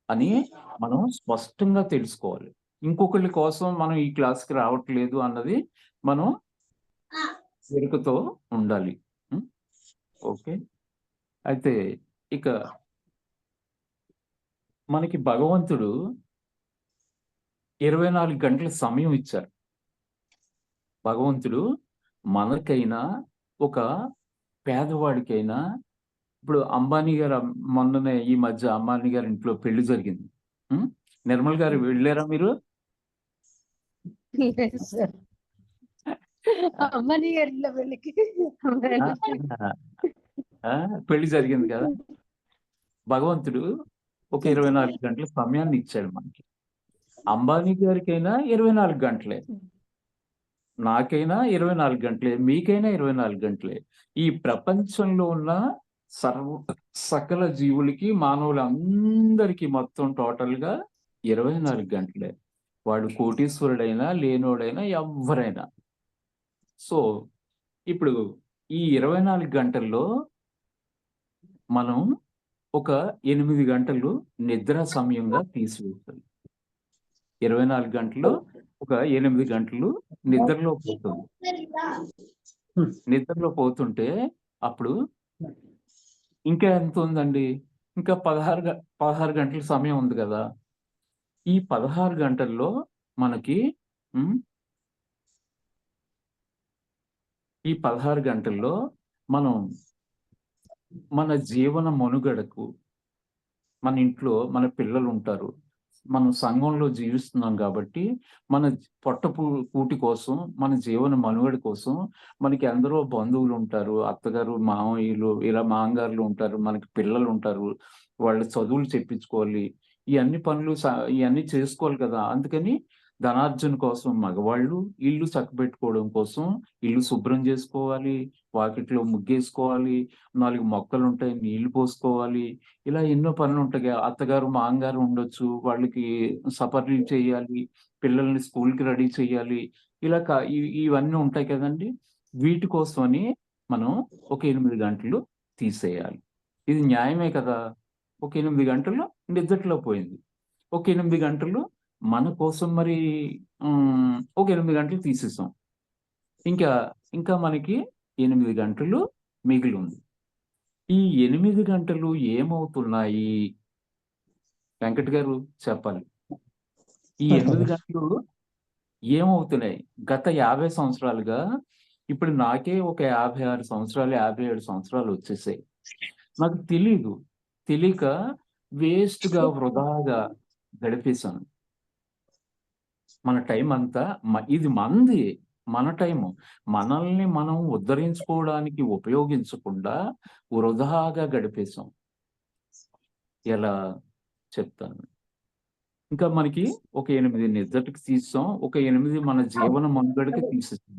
అని మనం స్పష్టంగా తెలుసుకోవాలి. ఇంకొకరి కోసం మనం ఈ క్లాస్కి రావట్లేదు అన్నది మనం ఎరుకతో ఉండాలి. ఓకే, అయితే ఇక మనకి భగవంతుడు 24 గంటల సమయం ఇచ్చారు. భగవంతుడు మనకైనా ఒక పేదవాడికైనా, ఇప్పుడు అంబానీ గారు మొన్ననే ఈ మధ్య అంబానీ గారి ఇంట్లో పెళ్లి జరిగింది. నిర్మల్ గారు వెళ్ళారా మీరు? పెళ్లి జరిగింది కదా. భగవంతుడు ఒక 24 గంటల సమయాన్ని ఇచ్చాడు మనకి. అంబానీ గారికైనా 24 గంటలే, నాకైనా 24 గంటలే, మీకైనా 24 గంటలే. ఈ ప్రపంచంలో ఉన్న సకల జీవులకి, మానవులందరికీ మొత్తం టోటల్ గా 24 గంటలే. వాడు కోటీశ్వరుడైనా లేనోడైనా ఎవరైనా. సో ఇప్పుడు ఈ 24 గంటల్లో మనం ఒక 8 గంటలు నిద్ర సమయంగా తీసివేస్తుంది. 24 గంటలు ఒక 8 గంటలు నిద్రలో పోతుంది. నిద్రలో పోతుంటే అప్పుడు ఇంకా ఎంత ఉందండి? ఇంకా 16 గంటల సమయం ఉంది కదా. ఈ 16 గంటల్లో మనకి ఈ 16 గంటల్లో మనం మన జీవన మనుగడకు, మన ఇంట్లో మన పిల్లలు ఉంటారు, మనం సంఘంలో జీవిస్తున్నాం కాబట్టి మన కూటి కోసం, మన జీవన మనుగడ కోసం మనకి ఎందరో బంధువులు ఉంటారు, అత్తగారు మామయ్యలు ఇలా మామగారులు ఉంటారు, మనకి పిల్లలు ఉంటారు, వాళ్ళ చదువులు చెప్పించుకోవాలి, ఇవన్నీ పనులు ఇవన్నీ చేసుకోవాలి కదా. అందుకని ధనార్జన కోసం మగవాళ్ళు ఇల్లు చక్కబెట్టుకోవడం కోసం ఇల్లు శుభ్రం చేసుకోవాలి, వాకిట్లో ముగ్గేసుకోవాలి, 4 మొక్కలు ఉంటాయి నీళ్లు పోసుకోవాలి, ఇలా ఎన్నో పనులు ఉంటాయి. అత్తగారు మామగారు ఉండొచ్చు, వాళ్ళకి సపర్లు చేయాలి, పిల్లల్ని స్కూల్కి రెడీ చేయాలి, ఇలా ఇవన్నీ ఉంటాయి కదండి. వీటి కోసమని మనం ఒక 8 గంటలు తీసేయాలి. ఇది న్యాయమే కదా. ఒక 8 గంటలు నిద్రలో పోయింది, ఒక 8 గంటలు మన కోసం మరి ఒక 8 గంటలు తీసేసాం. ఇంకా మనకి 8 గంటలు మిగిలి ఉంది. ఈ 8 గంటలు ఏమవుతున్నాయి? వెంకట్ గారు చెప్పాలి. ఈ 8 గంటలు ఏమవుతున్నాయి? గత 50 సంవత్సరాలుగా, ఇప్పుడు నాకే ఒక 56 సంవత్సరాలు 57 సంవత్సరాలు వచ్చేసాయి. నాకు తెలియక వేస్ట్గా వృధాగా గడిపేశాను. మన టైం అంతా ఇది మన టైము మనల్ని మనం ఉద్ధరించుకోవడానికి ఉపయోగించకుండా వృధాగా గడిపేశాం. ఎలా చెప్తాను. ఇంకా మనకి ఒక 8 నిద్రకి తీసాం, ఒక 8 మన జీవన మనుగడకి తీసేసాం.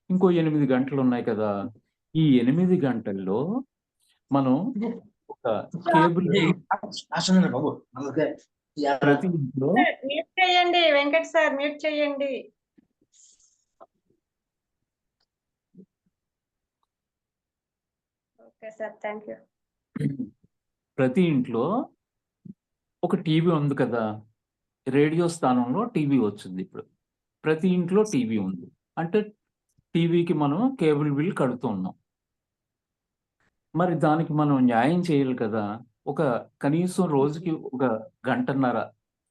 ఇంకో 8 గంటలు ఉన్నాయి కదా. ఈ 8 గంటల్లో మనం ఒక కేబుల్ ప్రతి ఇంట్లో మ్యూట్ చేయండి వెంకట్ సార్, మ్యూట్ చేయండి. Okay sir, thank you. ప్రతి ఇంట్లో ఒక టీవీ ఉంది కదా. రేడియో స్థానంలో టీవీ వచ్చింది. ఇప్పుడు ప్రతి ఇంట్లో టీవీ ఉంది అంటే టీవీకి మనం కేబుల్ బిల్ కడుతూ ఉన్నాం. మరి దానికి మనం న్యాయం చేయాలి కదా. ఒక కనీసం రోజుకి ఒక గంటన్నర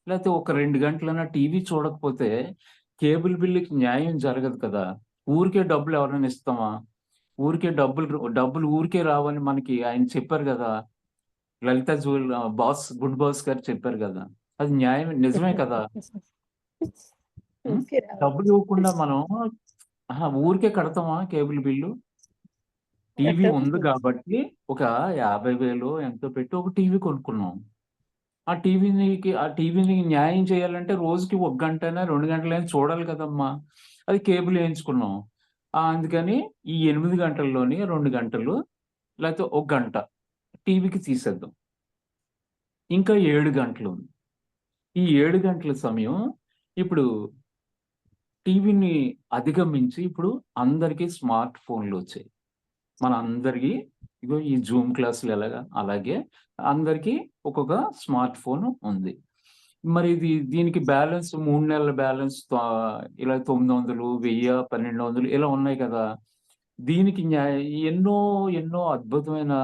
లేకపోతే ఒక 2 గంటలైనా టీవీ చూడకపోతే కేబుల్ బిల్లుకి న్యాయం జరగదు కదా. ఊరికే డబ్బులు ఎవరైనా ఇస్తామా? ఊరికే డబ్బులు ఊరికే రావని మనకి ఆయన చెప్పారు కదా. లలిత గుడ్ బాస్ గారు చెప్పారు కదా. అది న్యాయం, నిజమే కదా. డబ్బులు ఇవ్వకుండా మనం ఊరికే కడతామా కేబుల్ బిల్లు? టీవీ ఉంది కాబట్టి ఒక 50,000 ఎంతో పెట్టి ఒక టీవీ కొనుక్కున్నాం. ఆ టీవీని న్యాయం చేయాలంటే రోజుకి 1 గంటైనా 2 గంటలైనా చూడాలి కదమ్మా! అది కేబుల్ వేయించుకున్నాం. అందుకని ఈ 8 గంటల్లోని 2 గంటలు లేకపోతే 1 గంట టీవీకి తీసేద్దాం. ఇంకా 7 గంటలు ఉంది. ఈ 7 గంటల సమయం ఇప్పుడు టీవీని అధిగమించి ఇప్పుడు అందరికీ స్మార్ట్ ఫోన్‌లు వచ్చాయి. మనందరికీ ఇగో ఈ జూమ్ క్లాసులు ఎలాగా అలాగే అందరికీ ఒక్కొక్క స్మార్ట్ ఫోన్ ఉంది. మరి దీనికి బ్యాలెన్స్ 3 నెలల బ్యాలెన్స్ ఇలా 900, 1000, 1200 ఇలా ఉన్నాయి కదా! దీనికి ఎన్నో ఎన్నో అద్భుతమైన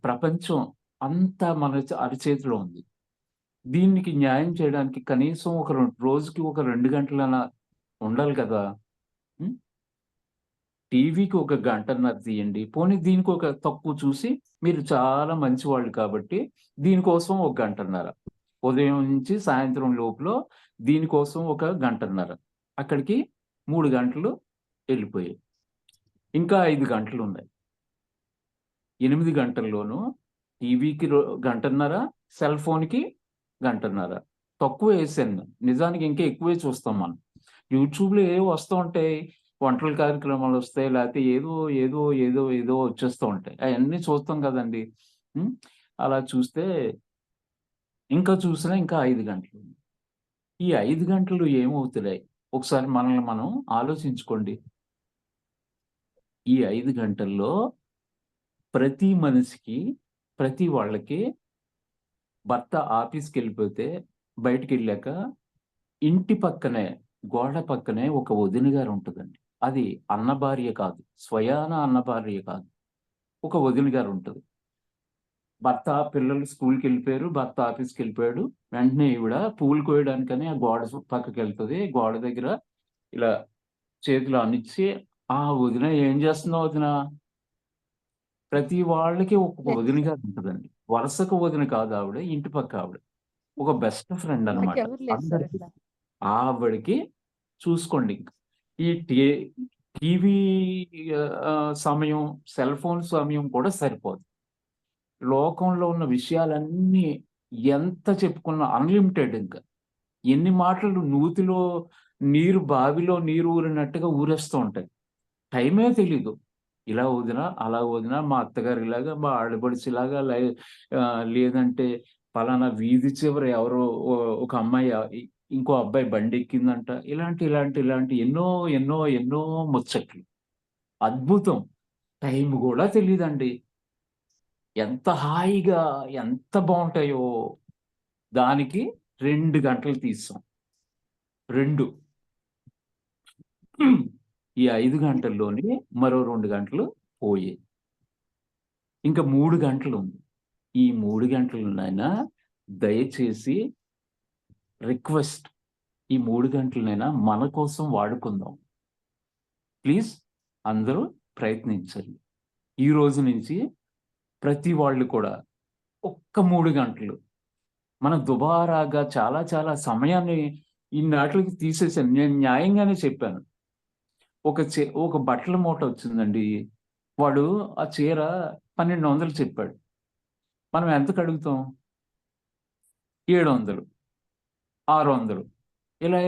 ప్రపంచం అంతా మన అరచేతిలో ఉంది. దీనికి న్యాయం చేయడానికి కనీసం రోజుకి ఒక 2 గంటలైనా ఉండాలి కదా! టీవీకి ఒక గంటన్నర తీయండి. పోనీ దీనికి ఒక తక్కువ చూసి మీరు చాలా మంచివాళ్ళు కాబట్టి దీనికోసం ఒక గంటన్నర. ఉదయం నుంచి సాయంత్రం లోపల దీనికోసం ఒక గంటన్నర. అక్కడికి 3 గంటలు వెళ్ళిపోయాయి. ఇంకా 5 గంటలున్నాయి. 8 గంటల్లోనూ టీవీకి గంటన్నర, సెల్ ఫోన్‌కి గంటన్నర. తక్కువేశాను. నిజానికి ఇంకా ఎక్కువే చూస్తాం మనం. యూట్యూబ్‌లో ఏవో వస్తూ ఉంటాయి. వంటల కార్యక్రమాలు వస్తాయి. లేకపోతే ఏదో వచ్చేస్తూ ఉంటాయి. అయన్నీ చూస్తాం కదండీ! అలా చూస్తే ఇంకా చూసినా ఇంకా 5 గంటలు. ఈ 5 గంటలు ఏమవుతున్నాయి? ఒకసారి మనల్ని మనం ఆలోచించుకోండి. ఈ 5 గంటల్లో ప్రతి మనిషికి, ప్రతి వాళ్ళకి భర్త ఆఫీస్‌కెళ్ళిపోతే బయటికెళ్ళాక ఇంటి పక్కనే, గోడ పక్కనే ఒక వదిన గారు ఉంటదండి. అది అన్న భార్య కాదు. స్వయాన అన్న భార్య కాదు. ఒక వదిన గారు ఉంటది. భర్త పిల్లలు స్కూల్‌కెళ్ళిపోయారు. భర్త ఆఫీస్‌కెళ్ళిపోయాడు. వెంటనే ఈవిడ పూలు కోయడానికని ఆ గోడ పక్కకెళ్తది. గోడ దగ్గర ఇలా చేతులు ఆనిచ్చి, "ఆ! వదిన ఏం చేస్తున్నావు వదిన?" ప్రతి వాళ్ళకి ఒక్కొక్క వదిన గారు ఉంటదండి. వరుసకు వదిన కాదు ఆవిడ. ఇంటి పక్క ఆవిడ. ఒక బెస్ట్ ఫ్రెండ్ అన్నమాట. నాకెవరు లేరు సార్ అందరికి. అట్లా. ఆవిడకి చూసుకోండి ఇంక. ఈ టీవీ సమయం, సెల్ ఫోన్ సమయం కూడా సరిపోదు. లోకంలో ఉన్న విషయాలన్నీ ఎంత చెప్పుకున్నా అన్‌లిమిటెడ్ ఇంక. ఎన్ని మాటలు నూతిలో బావిలో నీరు ఊరినట్టుగా ఊరేస్తూ ఉంటాయి. టైమే తెలీదు. ఇలా వదినా, అలా వదినా, మా అత్తగారు ఇలాగా, మా ఆడపడుచు ఇలాగా, లేదంటే పలానా వీధి చివర ఎవరో ఒక అమ్మాయి ఇంకో అబ్బాయి బండెక్కిందంట. ఇలాంటి ఎన్నో, ఎన్నో, ఎన్నో ముచ్చట్లు. అద్భుతం. టైం గూడా తెలీదండి. ఎంత హాయిగా, ఎంత బావుంటాయో. దానికి 2 గంటలు తీసాం. 2. ఈ 5 గంటల్లోని మరో 2 గంటలు పోయాయి. ఇంకా 3 గంటలుంది. ఈ 3 గంటలనైనా దయచేసి రిక్వెస్ట్, ఈ 3 గంటలనైనా మన కోసం వాడుకుందాం. ప్లీజ్ అందరూ ప్రయత్నించండి. ఈ రోజు నుంచి ప్రతి వాళ్ళు కూడా ఒక్క 3 గంటలు మనం దుబారాగా చాలా చాలా సమయాన్ని ఇన్నాట్లికి తీసేసాను. నేను న్యాయంగానే చెప్పాను. ఒక బట్టల మూట వచ్చిందండి. వాడు ఆ చీర 1200 చెప్పాడు. మనం ఎంతకు అడుగుతాం? 700, 600 ఇలా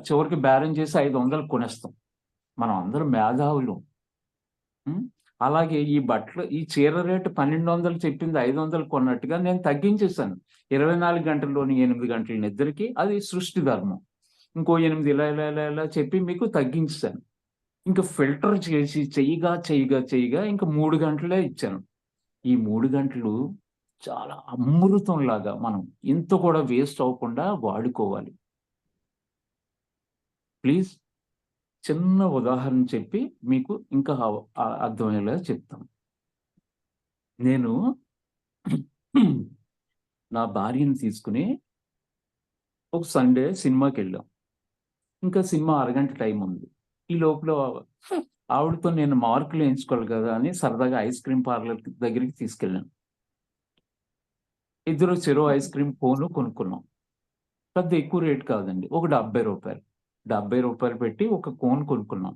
చివరికి బేరం చేసి 500 కొనేస్తాం. మనం అందరం మేధావులం. అలాగే ఈ చీర రేటు 1200 చెప్పింది 500 కొన్నట్టుగా నేను తగ్గించేశాను. 24 గంటల్లోని 8 గంటల నిద్రకి అది సృష్టి ధర్మం. ఇంకో 8 ఇలా చెప్పి మీకు తగ్గించేశాను. ఇంక ఫిల్టర్ చేసి చెయ్యగా ఇంక 3 గంటలే ఇచ్చాను. ఈ 3 గంటలు చాలా అమృతంలాగా మనం ఇంత కూడా వేస్ట్ అవ్వకుండా వాడుకోవాలి. ప్లీజ్ చిన్న ఉదాహరణ చెప్పి మీకు ఇంకా అర్థమయ్యేలాగా చెప్తాను. నేను నా భార్యని తీసుకొని ఒక సండే సినిమాకెళ్ళాం. ఇంకా సినిమా అరగంట టైం ఉంది. ఈ లోపల ఆవిడతో నేను మార్కులు వేయించుకోవాలి కదా అని సరదాగా ఐస్ క్రీమ్ పార్లర్ దగ్గరికి తీసుకెళ్ళాను. ఇద్దరు చెరో ఐస్ క్రీమ్ కోన్ కొనుక్కున్నాం. పెద్ద ఎక్కువ రేట్ కాదండి. ఒక రూ. 70 పెట్టి ఒక కోన్ కొనుక్కున్నాం.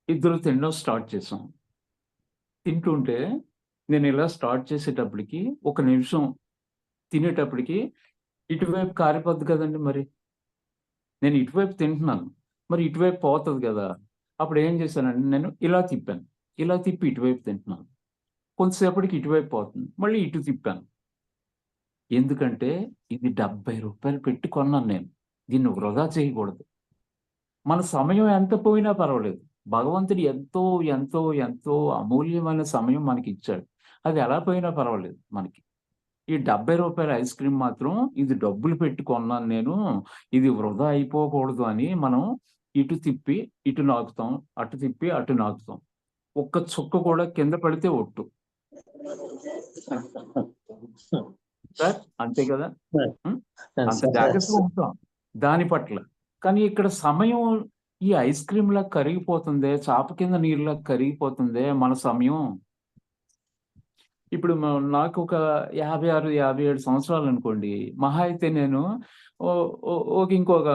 ఇద్దరు తినడం స్టార్ట్ చేసాం. తింటుంటే నేను ఇలా స్టార్ట్ చేసేటప్పటికి ఒక నిమిషం తినేటప్పటికి ఇటువైపు కారిపోద్ది కదండి మరి. నేను ఇటువైపు తింటున్నాను. మరి ఇటువైపు పోతది కదా! అప్పుడు ఏం చేశానంటే నేను ఇలా తిప్పాను. ఇలా తిప్పి ఇటువైపు తింటున్నాను. కొంతసేపటికి ఇటువైపు పోతుంది. మళ్ళీ ఇటు తిప్పాను. ఎందుకంటే ఇది రూ. 70 పెట్టి కొన్నాను నేను. దీన్ని వృధా చేయకూడదు. మన సమయం ఎంత పోయినా పర్వాలేదు. భగవంతుడు ఎంతో, ఎంతో, ఎంతో అమూల్యమైన సమయం మనకిచ్చాడు. అది ఎలా పోయినా పర్వాలేదు మనకి. ఈ రూ. 70 ఐస్ క్రీమ్ మాత్రం ఇది డబ్బులు పెట్టి కొన్నాను నేను. ఇది వృధా అయిపోకూడదు అని మనం ఇటు తిప్పి ఇటు నాకుతాం. అటు తిప్పి అటు నాకుతాం. ఒక్క చుక్క కూడా కింద పడితే ఒట్టు. సార్ అంతే కదా! అంత జాగ్రత్తగా ఉంటాం దాని పట్ల. కానీ ఇక్కడ సమయం ఈ ఐస్ క్రీమ్‌లా కరిగిపోతుందే, చాప కింద నీరులా కరిగిపోతుందే మన సమయం. ఇప్పుడు నాకొక 56, 57 సంవత్సరాలనుకోండి. మహా అయితే నేను ఓ ఓ ఒక ఇంకొక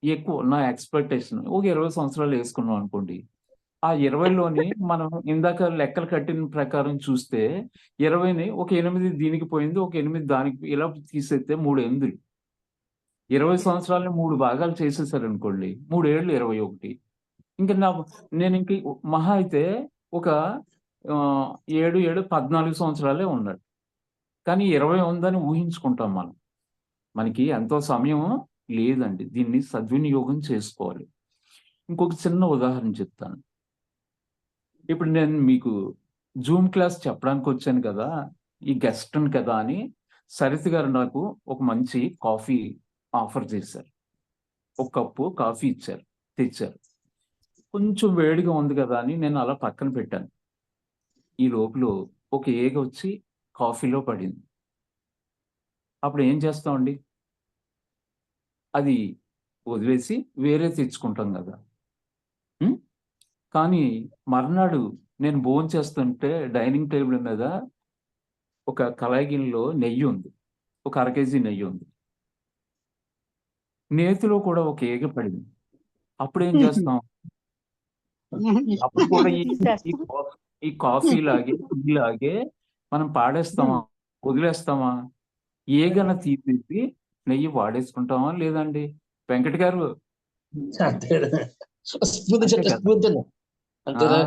ఎక్కువ నా ఎక్స్‌పెక్టేషన్ ఒక 20 సంవత్సరాలు యేసుకున్నాం అనుకోండి. ఆ 20లోని మనం ఇందాక లెక్కలు కట్టిన ప్రకారం చూస్తే 20ని ఒక 8 దీనికి పోయింది. ఒక 8 దానికి ఇలా తీసేస్తే 3 8లు. 20 సంవత్సరాలని 3 భాగాలు చేసేసారనుకోండి. 3 ఏళ్ళు 21. ఇంక నేనింక మహా అయితే ఒక 7, 7 14 సంవత్సరాలే ఉన్నాడు. కానీ 20 ఉందని ఊహించుకుంటాం మనం. మనకి ఎంతో సమయం లేదండి. దీన్ని సద్వినియోగం చేసుకోవాలి. ఇంకొక చిన్న ఉదాహరణ చెప్తాను. ఇప్పుడు నేను మీకు జూమ్ క్లాస్ చెప్పడానికొచ్చాను కదా! ఈ గెస్ట్‌ని కదా అని సరిత గారు నాకు ఒక మంచి కాఫీ ఆఫర్ చేశారు. ఒక కప్పు కాఫీ ఇచ్చారు. తెచ్చారు. కొంచెం వేడిగా ఉంది కదా అని నేను అలా పక్కన పెట్టాను. ఈ లోపులో ఒక ఈగొచ్చి కాఫీలో పడింది. అప్పుడు ఏం చేస్తామండి? అది వదిలేసి వేరే తెచ్చుకుంటాం గదా! హ్మ్. కానీ మర్నాడు నేను భోంచేస్తుంటే డైనింగ్ టేబుల్ మీద ఒక కళాయి గిన్నెలో నెయ్యుంది. ఒక అర కేజీ నెయ్యుంది. నేతిలో కూడా ఒక ఈగ పడింది. అప్పుడేం చేస్తాం? అప్పుడు కూడా ఈ ఈ కా ఈ కాఫీలాగే, టీలాగే మనం పాడేస్తామా? వదిలేస్తామా? ఈగను తీసేసి నెయ్యి వాడేసుకుంటామా? లేదండి? వెంకట్ గారు అంతే కదా. స్పూన్ అంతే చెట్టు కదా! స్పూన్ తిను. ఆ! అంతేనా?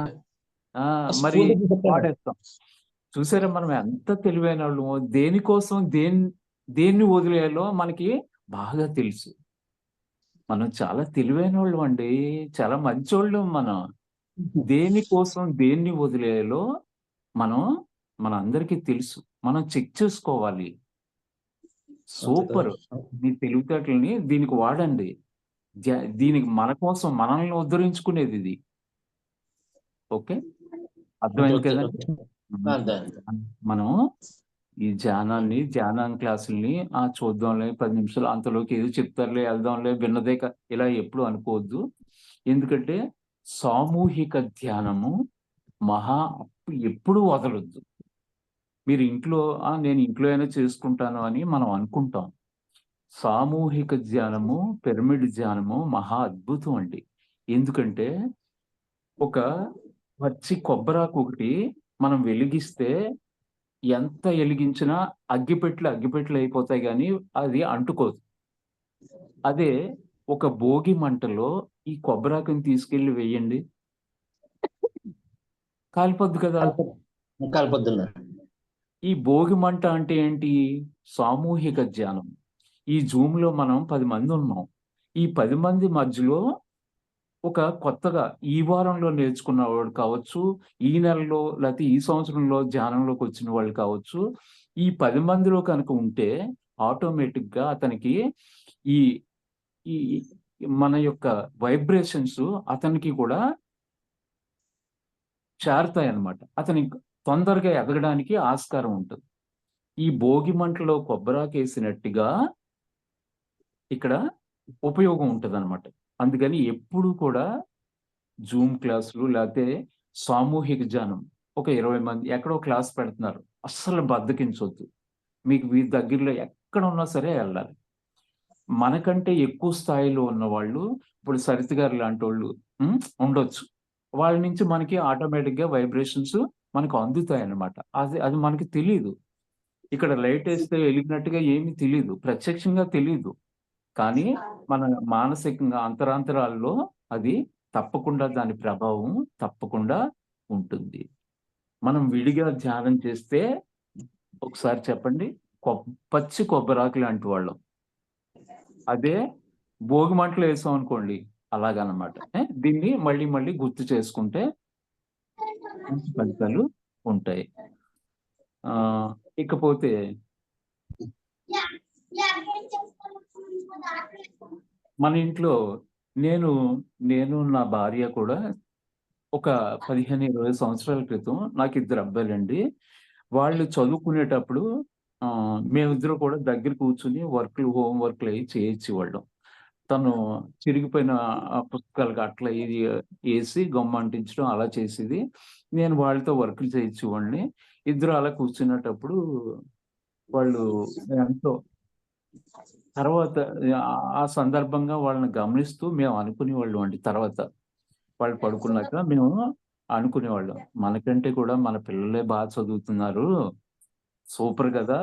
ఆ! మరి స్పూన్ చెప్పండి. వాడేస్తాం. చూసారా మనం ఎంత తెలివైనోళ్ళమో, దేనికోసం దేన్ని వదిలేయాలో మనకి బాగా తెలుసు. మనం చాలా తెలివైనోళ్ళమండి. చాలా మంచోళ్ళం మనం. దేనికోసం దేన్ని వదిలేయాలో మనం మనందరికీ తెలుసు. మనం చెక్ చేసుకోవాలి. అంతే కదా. సూపర్! మీ తెలివితేటలని దీనికి వాడండి. దీనికి మన కోసం మనల్ని ఉద్ధరించుకునేదిది. ఓకే. అర్థమైంది ఓకే. కదండీ! ఓకే. హ్మ్. అంతే అంతే. మనం ఈ ధ్యానం క్లాసుల్ని చూద్దాంలే 10 నిమిషాలు అంతలోకి ఏదో చెప్తారులే ఎళ్దాంలే విన్నదే ఇలా ఎప్పుడు అనుకోవద్దు. ఎందుకంటే సామూహిక ధ్యానము ఎప్పుడు వదలొద్దు. మీరు ఇంట్లో నేను ఇంట్లో అయినా చేసుకుంటాను అని మనం అనుకుంటాం. సామూహిక ధ్యానము, పిరమిడ్ ధ్యానము మహా అద్భుతం అండి. ఎందుకంటే ఒక పచ్చి కొబ్బరాకు ఒకటి మనం వెలిగిస్తే ఎంత ఎలిగించినా అగ్గిపెట్టెలు అయిపోతాయి గానీ అది అంటుకోదు. అదే ఒక భోగి మంటలో ఈ కొబ్బరాకుని తీసుకెళ్ళి వెయ్యండి. కాలిపోద్ది కదా! కాలిపోద్దున్నా. ఈ భోగి మంట అంటే ఏంటి? సామూహిక ధ్యానం. ఈ జూమ్‌లో మనం 10 మందున్నాం. ఈ 10 మంది మధ్యలో ఒక కొత్తగా ఈ వారంలో నేర్చుకున్నవాడు కావచ్చు, ఈ నెలలో లేతే ఈ సంవత్సరంలో ధ్యానంలోకొచ్చిన వాళ్ళు కావచ్చు. ఈ 10 మందిలో కనుక ఉంటే ఆటోమేటిక్‌గా అతనికి ఈ ఈ మన యొక్క వైబ్రేషన్స్ అతనికి కూడా చేరతాయన్నమాట. అతనికి తొందరగా ఎదగడానికి ఆస్కారం ఉంటది. ఈ భోగి మంటలో కొబ్బరాకేసినట్టుగా ఇక్కడ ఉపయోగం ఉంటదన్నమాట. అందుకని ఎప్పుడు కూడా జూమ్ క్లాసులు లేతే సామూహిక ధ్యానం ఒక 20 మంది ఎక్కడో క్లాస్ పెడుతున్నారు. అస్సలు బద్ధకించొద్దు. మీకు మీ దగ్గరలో ఎక్కడున్నా సరే ఎళ్ళాలి. మనకంటే ఎక్కువ స్థాయిలో ఉన్నవాళ్ళు ఇప్పుడు సరిత గారు లాంటోళ్ళు ఉండొచ్చు. వాళ్ళ నుంచి మనకి ఆటోమేటిక్గా వైబ్రేషన్స్ మనకు అందుతాయి అన్నమాట. అది అది మనకి తెలీదు. ఇక్కడ లైట్ వేస్తే వెలిగినట్టుగా ఏమీ తెలీదు, ప్రత్యక్షంగా తెలీదు. కానీ మన మానసికంగా అంతరాంతరాల్లో అది తప్పకుండా దాని ప్రభావం తప్పకుండా ఉంటుంది. మనం విడిగా ధ్యానం చేస్తే ఒకసారి చెప్పండి, పచ్చి కొబ్బరాకు లాంటి వాళ్ళం. అదే భోగి మంటలు వేసాం అనుకోండి, అలాగనమాట. దీన్ని మళ్ళీ మళ్ళీ గుర్తు చేసుకుంటే మంచి ఫలితాలు ఉంటాయి. ఇకపోతే మన ఇంట్లో నేను నేను నా భార్య కూడా ఒక 15-20 సంవత్సరాల క్రితం నాకు 2 అబ్బాయిలండి. వాళ్ళు చదువుకునేటప్పుడు మేమిద్దరం కూడా దగ్గర కూర్చొని హోమ్ వర్క్‌లు అయి చేయించేవాళ్ళం. తను చిరిగిపోయిన పుస్తకాలకు అట్లా ఇది ఏసి గమ్ అంటించడం అలా చేసేది. నేను వాళ్ళతో వర్కులు చేయించేవాడిని. ఇద్దరు అలా కూర్చునేటప్పుడు వాళ్ళు ఎంతో తర్వాత ఆ సందర్భంగా వాళ్ళని గమనిస్తూ మేము అనుకునేవాళ్ళం అండి. తర్వాత వాళ్ళు పడుకున్నాక మేము అనుకునేవాళ్ళం, మనకంటే కూడా మన పిల్లలే బాగా చదువుతున్నారు. సూపర్ కదా!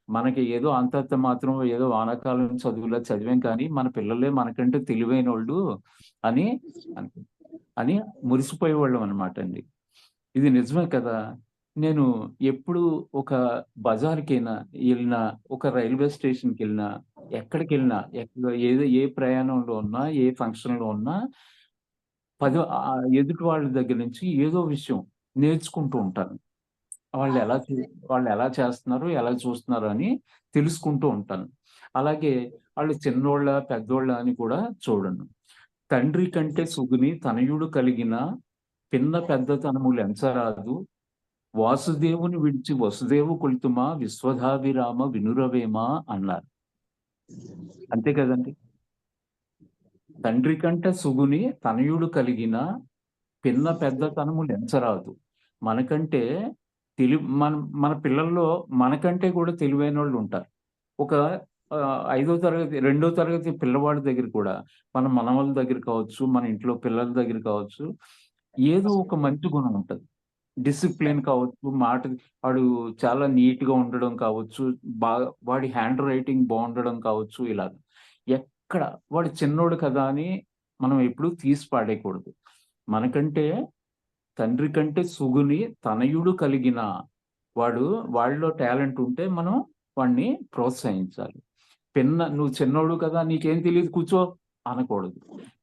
మనకి ఏదో అంతంత మాత్రం ఏదో వానాకాలం చదువులా చదివాం కానీ మన పిల్లలే మనకంటే తెలివైనోళ్ళు అని అని మురిసిపోయేవాళ్ళం అనమాట అండి. ఇది నిజమే కదా! నేను ఎప్పుడు ఒక బజార్‌కెళ్ళినా, ఒక రైల్వే స్టేషన్‌కెళ్ళినా, ఎక్కడికెళ్ళినా, ఏ ప్రయాణంలో ఉన్నా, ఏ ఫంక్షన్‌లో ఉన్నా ఎదుటి వాళ్ళ దగ్గర నుంచి ఏదో విషయం నేర్చుకుంటూ ఉంటాను. వాళ్ళు ఎలా చేస్తున్నారు, ఎలా చూస్తున్నారు అని తెలుసుకుంటూ ఉంటాను. అలాగే వాళ్ళు చిన్నోళ్ళా, పెద్దోళ్ళా అని కూడా చూడను. తండ్రి కంటే సుగుని తనయుడు కలిగిన పిన్న పెద్దతనములెంచరాదు. వాసుదేవుని విడిచి వసుదేవు కొలుతుమా విశ్వధాభిరామ వినురవేమ అన్నారు. అంతే కదండి. తండ్రి కంటే సుగుని తనయుడు కలిగిన పిన్న పెద్దతనములెంచరాదు. మనకంటే మన మన పిల్లల్లో మనకంటే కూడా తెలివైనోళ్ళు ఉంటారు. ఒక రెండో తరగతి పిల్లవాడి దగ్గర కూడా మన మనవళ్ళ దగ్గర కావచ్చు, మన ఇంట్లో పిల్లల దగ్గర కావచ్చు, ఏదో ఒక మంచి గుణం ఉంటది. డిసిప్లిన్ కావచ్చు, వాడు చాలా నీట్‌గా ఉండడం కావచ్చు, వాడి హ్యాండ్ రైటింగ్ బావుండడం కావచ్చు ఇలాగ. ఎక్కడ వాడు చిన్నోడు కదా అని మనం ఎప్పుడూ తీసి పాడేయకూడదు. మనకంటే తండ్రి కంటే సుగుని తనయుడు కలిగిన వాడిలో టాలెంట్ ఉంటే మనం వాడిని ప్రోత్సహించాలి. నువ్వు చిన్నోడు కదా నీకేం తెలీదు కూర్చో అనకూడదు.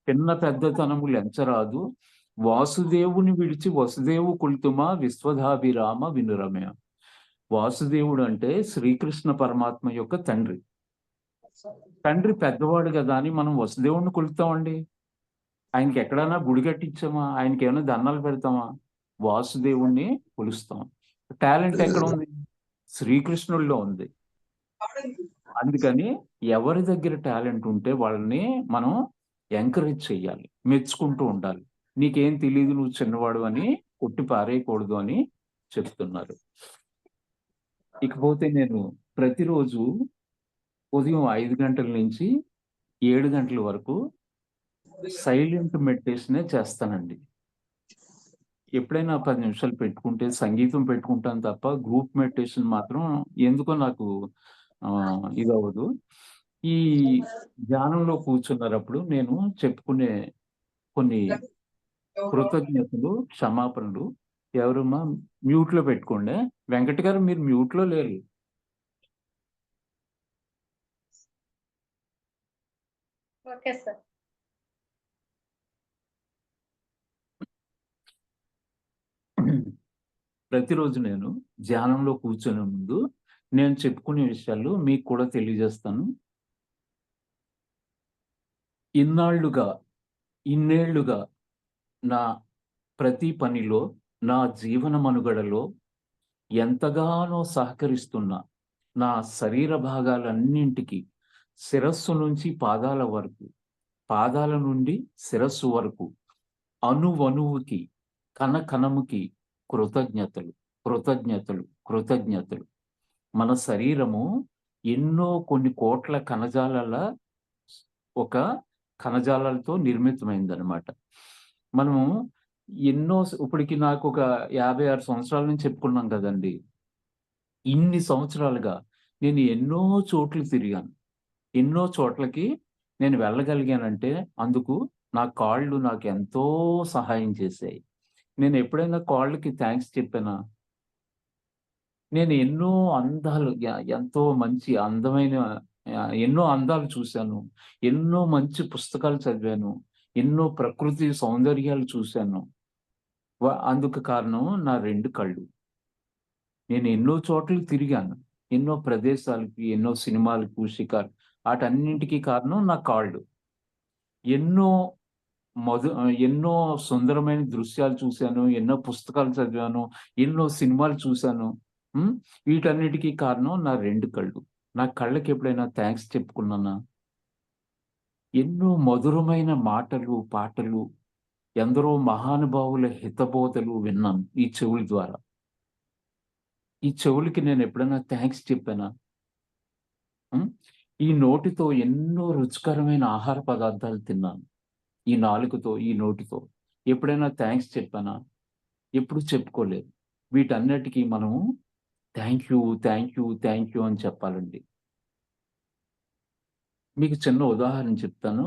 పిన్న పెద్దతనములెంచరాదు. వాసుదేవుని విడిచి వసుదేవు కుల్తుమా విశ్వధాభిరామ వినురమే. వాసుదేవుడు అంటే శ్రీకృష్ణ పరమాత్మ యొక్క తండ్రి. తండ్రి పెద్దవాడు కదా అని మనం వసుదేవుడిని కొలుస్తామండి. ఆయనకి ఎక్కడైనా గుడి కట్టించామా? ఆయనకేమైనా దండాలు పెడతామా? వాసుదేవుడిని కొలుస్తాం. టాలెంట్ ఎక్కడ ఉంది? శ్రీకృష్ణుడిలో ఉంది. అందుకని ఎవరి దగ్గర టాలెంట్ ఉంటే వాళ్ళని మనం ఎంకరేజ్ చేయాలి, మెచ్చుకుంటూ ఉండాలి. నీకేం తెలీదు, నువ్వు చిన్నవాడు అని కొట్టి పారేయకూడదు అని చెప్తున్నారు. ఇకపోతే నేను ప్రతిరోజు ఉదయం 5 గంటల నుంచి 7 గంటల వరకు సైలెంట్ మెడిటేషనే చేస్తానండి. ఎప్పుడైనా 10 నిమిషాలు పెట్టుకుంటే సంగీతం పెట్టుకుంటాను తప్ప గ్రూప్ మెడిటేషన్ మాత్రం ఎందుకో నాకు ఇదవ్వదు. ఈ ధ్యానంలో కూర్చున్నప్పుడు నేను చెప్పుకునే కొన్ని కృతజ్ఞతలు, క్షమాపణలు ఎవరమ్మా మ్యూట్‌లో పెట్టుకోండి. వెంకట్ గారు మీరు మ్యూట్‌లో లేరు. Okay sir. ప్రతిరోజు నేను ధ్యానంలో కూర్చునే ముందు నేను చెప్పుకునే విషయాలు మీకు కూడా తెలియజేస్తాను. ఇన్నేళ్లుగా నా ప్రతి పనిలో, నా జీవన మనుగడలో ఎంతగానో సహకరిస్తున్న నా శరీర భాగాలన్నింటికి శిరస్సు నుంచి పాదాల వరకు, పాదాల నుండి శిరస్సు వరకు అణువణువుకి, కణకణముకి కృతజ్ఞతలు, కృతజ్ఞతలు, కృతజ్ఞతలు. మన శరీరము ఎన్నో కొన్ని కోట్ల కణజాలాలతో నిర్మితమైందనమాట. మనము ఇప్పటికి నాకు ఒక 56 సంవత్సరాల నుంచి చెప్పుకున్నాం కదండీ! ఇన్ని సంవత్సరాలుగా నేను ఎన్నో చోట్ల తిరిగాను. ఎన్నో చోట్లకి నేను వెళ్ళగలిగానంటే అందుకు నా కాళ్ళు నాకెంతో సహాయం చేశాయి. నేనెప్పుడైనా కాళ్ళకి థాంక్స్ చెప్పానా? నేను ఎన్నో అందాలు ఎంతో మంచి అందమైన ఎన్నో అందాలు చూశాను. ఎన్నో మంచి పుస్తకాలు చదివాను. ఎన్నో ప్రకృతి సౌందర్యాలు చూశాను. అందుకు కారణం నా 2 కళ్ళు. నేను ఎన్నో చోట్లకి తిరిగాను. ఎన్నో ప్రదేశాలకి, ఎన్నో సినిమాలకు, ఆటన్నింటికి కారణం నా కాళ్ళు. ఎన్నో ఎన్నో సుందరమైన దృశ్యాలు చూశాను. ఎన్నో పుస్తకాలు చదివాను. ఎన్నో సినిమాలు చూశాను. హ్మ్. వీటన్నిటికి కారణం నా 2 కళ్ళు. నా కళ్ళకెప్పుడైనా థాంక్స్ చెప్పుకున్నానా? ఎన్నో మధురమైన మాటలు, పాటలు, ఎందరో మహానుభావుల హితబోధలు విన్నాను ఈ చెవుల ద్వారా. ఈ చెవులకి నేనెప్పుడైనా థాంక్స్ చెప్పానా? హ్మ్. ఈ నోటితో ఎన్నో రుచికరమైన ఆహార పదార్థాలు తిన్నాను. ఈ నాలుకతో, ఈ నోటితో. ఎప్పుడైనా థాంక్స్ చెప్పానా? ఎప్పుడు చెప్పుకోలేదు. వీటన్నిటికి మనము thank you, thank you, thank you అని చెప్పాలండి. మీకు చిన్న ఉదాహరణ చెప్తాను.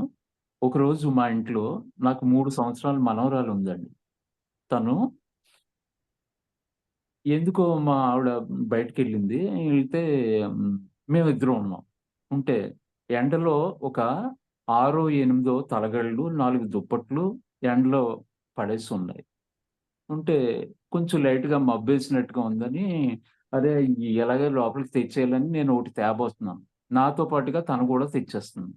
ఒకరోజు మా ఇంట్లో నాకు 3 సంవత్సరాల మనవరాలుందండి. తను ఎందుకో మా ఆవిడ బయటికెళ్ళింది. ఎళ్తే హ్మ్, మేమిద్దరం ఉన్నాం. ఉంటే ఎండలో ఒక 6, 8 తలగళ్ళు, 4 దుప్పట్లు ఎండలో పడేసున్నాయి. ఉంటే కొంచెం లైట్‌గా మబ్బేసినట్టుగా ఉందని, అరే! ఎలాగో లోపలికి తెచ్చేయాలని నేను ఒకటి తేబోతున్నాను. నాతో పాటుగా తను కూడా తెచ్చేస్తుంది.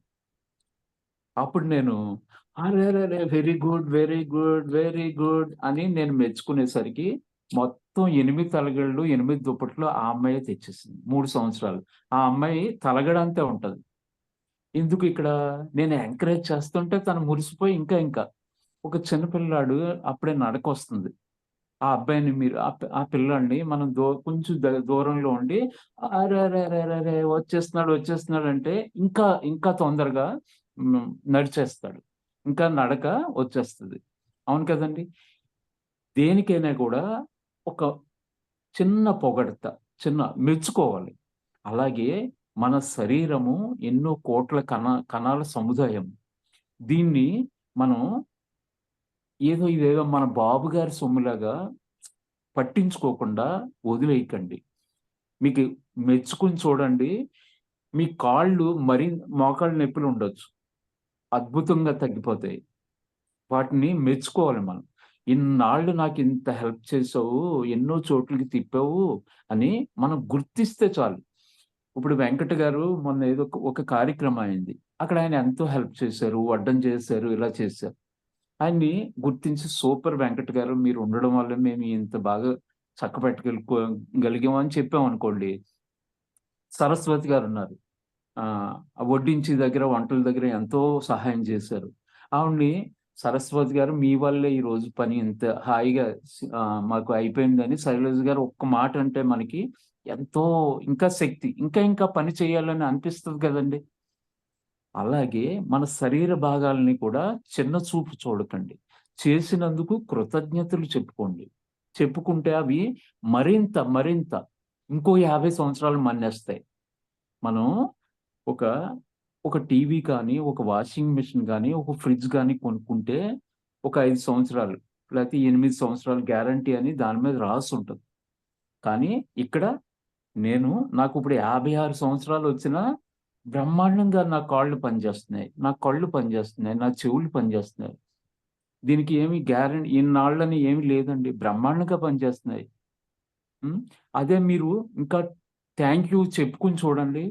అప్పుడు నేను అరెరెరే! Very good, very good, very good అని నేను మెచ్చుకునేసరికి మొత్తం 8 తలగళ్ళు, 8 దుప్పట్లు ఆ అమ్మాయే తెచ్చేసింది. 3 సంవత్సరాలు. ఆ అమ్మాయి తలగడంతే ఉంటది. ఎందుకు ఇక్కడ నేను ఎంకరేజ్ చేస్తుంటే తను మురిసిపోయి ఇంకా ఒక చిన్న పిల్లాడు అప్పుడే నడకొస్తుంది. ఆ అబ్బాయిని మీరు ఆ పిల్లాడిని మనం కొంచెం దూరంలో ఉండి అరెరెరెరెరే! వచ్చేస్తున్నాడంటే ఇంకా తొందరగా హ్మ్. నడిచేస్తాడు. ఇంకా నడక వచ్చేస్తది. అవును కదండీ! దేనికైనా కూడా ఒక చిన్న పొగడ్త, మెచ్చుకోవాలి. అలాగే మన శరీరము ఎన్నో కోట్ల కణాల సముదాయం. దీన్ని మనం ఇదేదో మన బాబు గారి సొమ్ములాగా పట్టించుకోకుండా వదిలేయకండి. మీకు మెచ్చుకొని చూడండి. మీ కాళ్ళు మోకాళ్ళ నొప్పులుండొచ్చు. అద్భుతంగా తగ్గిపోతాయి. వాటిని మెచ్చుకోవాలి మనం. ఇన్నాళ్ళు నాకింత హెల్ప్ చేసావు, ఎన్నో చోట్లకి తిప్పావు అని మనం గుర్తిస్తే చాలు. ఇప్పుడు వెంకట్ గారు మొన్న ఏదో ఒక కార్యక్రమం అయింది. అక్కడ ఆయన ఎంతో హెల్ప్ చేశారు, వడ్డన చేశారు, ఇలా చేశారు. ఆయన్ని గుర్తించి సూపర్ వెంకట్ గారు మీరు ఉండడం వల్ల మేము ఇంత బాగా గలిగాం అని చెప్పామనుకోండి. సరస్వతి గారున్నారు. వడ్డించి దగ్గర, వంటల దగ్గర ఎంతో సహాయం చేశారు. ఆవిడని సరస్వతి గారు మీ వల్లే ఈరోజు పని ఇంత హాయిగా మాకు అయిపోయిందని శైలజ గారు ఒక్క మాట అంటే మనకి ఎంతో ఇంకా శక్తి, ఇంకా పని చేయాలని అనిపిస్తది కదండీ! అలాగే మన శరీర భాగాల్ని కూడా చిన్న చూపు చూడకండి. చేసినందుకు కృతజ్ఞతలు చెప్పుకోండి. చెప్పుకుంటే అవి మరింత ఇంకో 50 సంవత్సరాలు మన్నేస్తాయి. మనం ఒక, ఒక టీవీ కానీ, ఒక వాషింగ్ మెషిన్ గానీ, ఒక ఫ్రిడ్జ్ గానీ కొనుక్కుంటే ఒక 5 సంవత్సరాలు లేతే 8 సంవత్సరాలు గ్యారంటీ అని దాని మీద రాసుంటది. కానీ ఇక్కడ నాకిప్పుడు 56 సంవత్సరాలొచ్చినా బ్రహ్మాండంగా నా కాళ్ళు పనిచేస్తున్నాయి. నా కళ్ళు పనిచేస్తున్నాయి. నా చెవులు పనిచేస్తున్నాయి. దీనికి ఏమి ఇన్నాళ్ళని ఏమి లేదండి. బ్రహ్మాండంగా పనిచేస్తున్నాయి. హ్మ్. అదే మీరు ఇంకా థాంక్ యూ చెప్పుకొని చూడండి.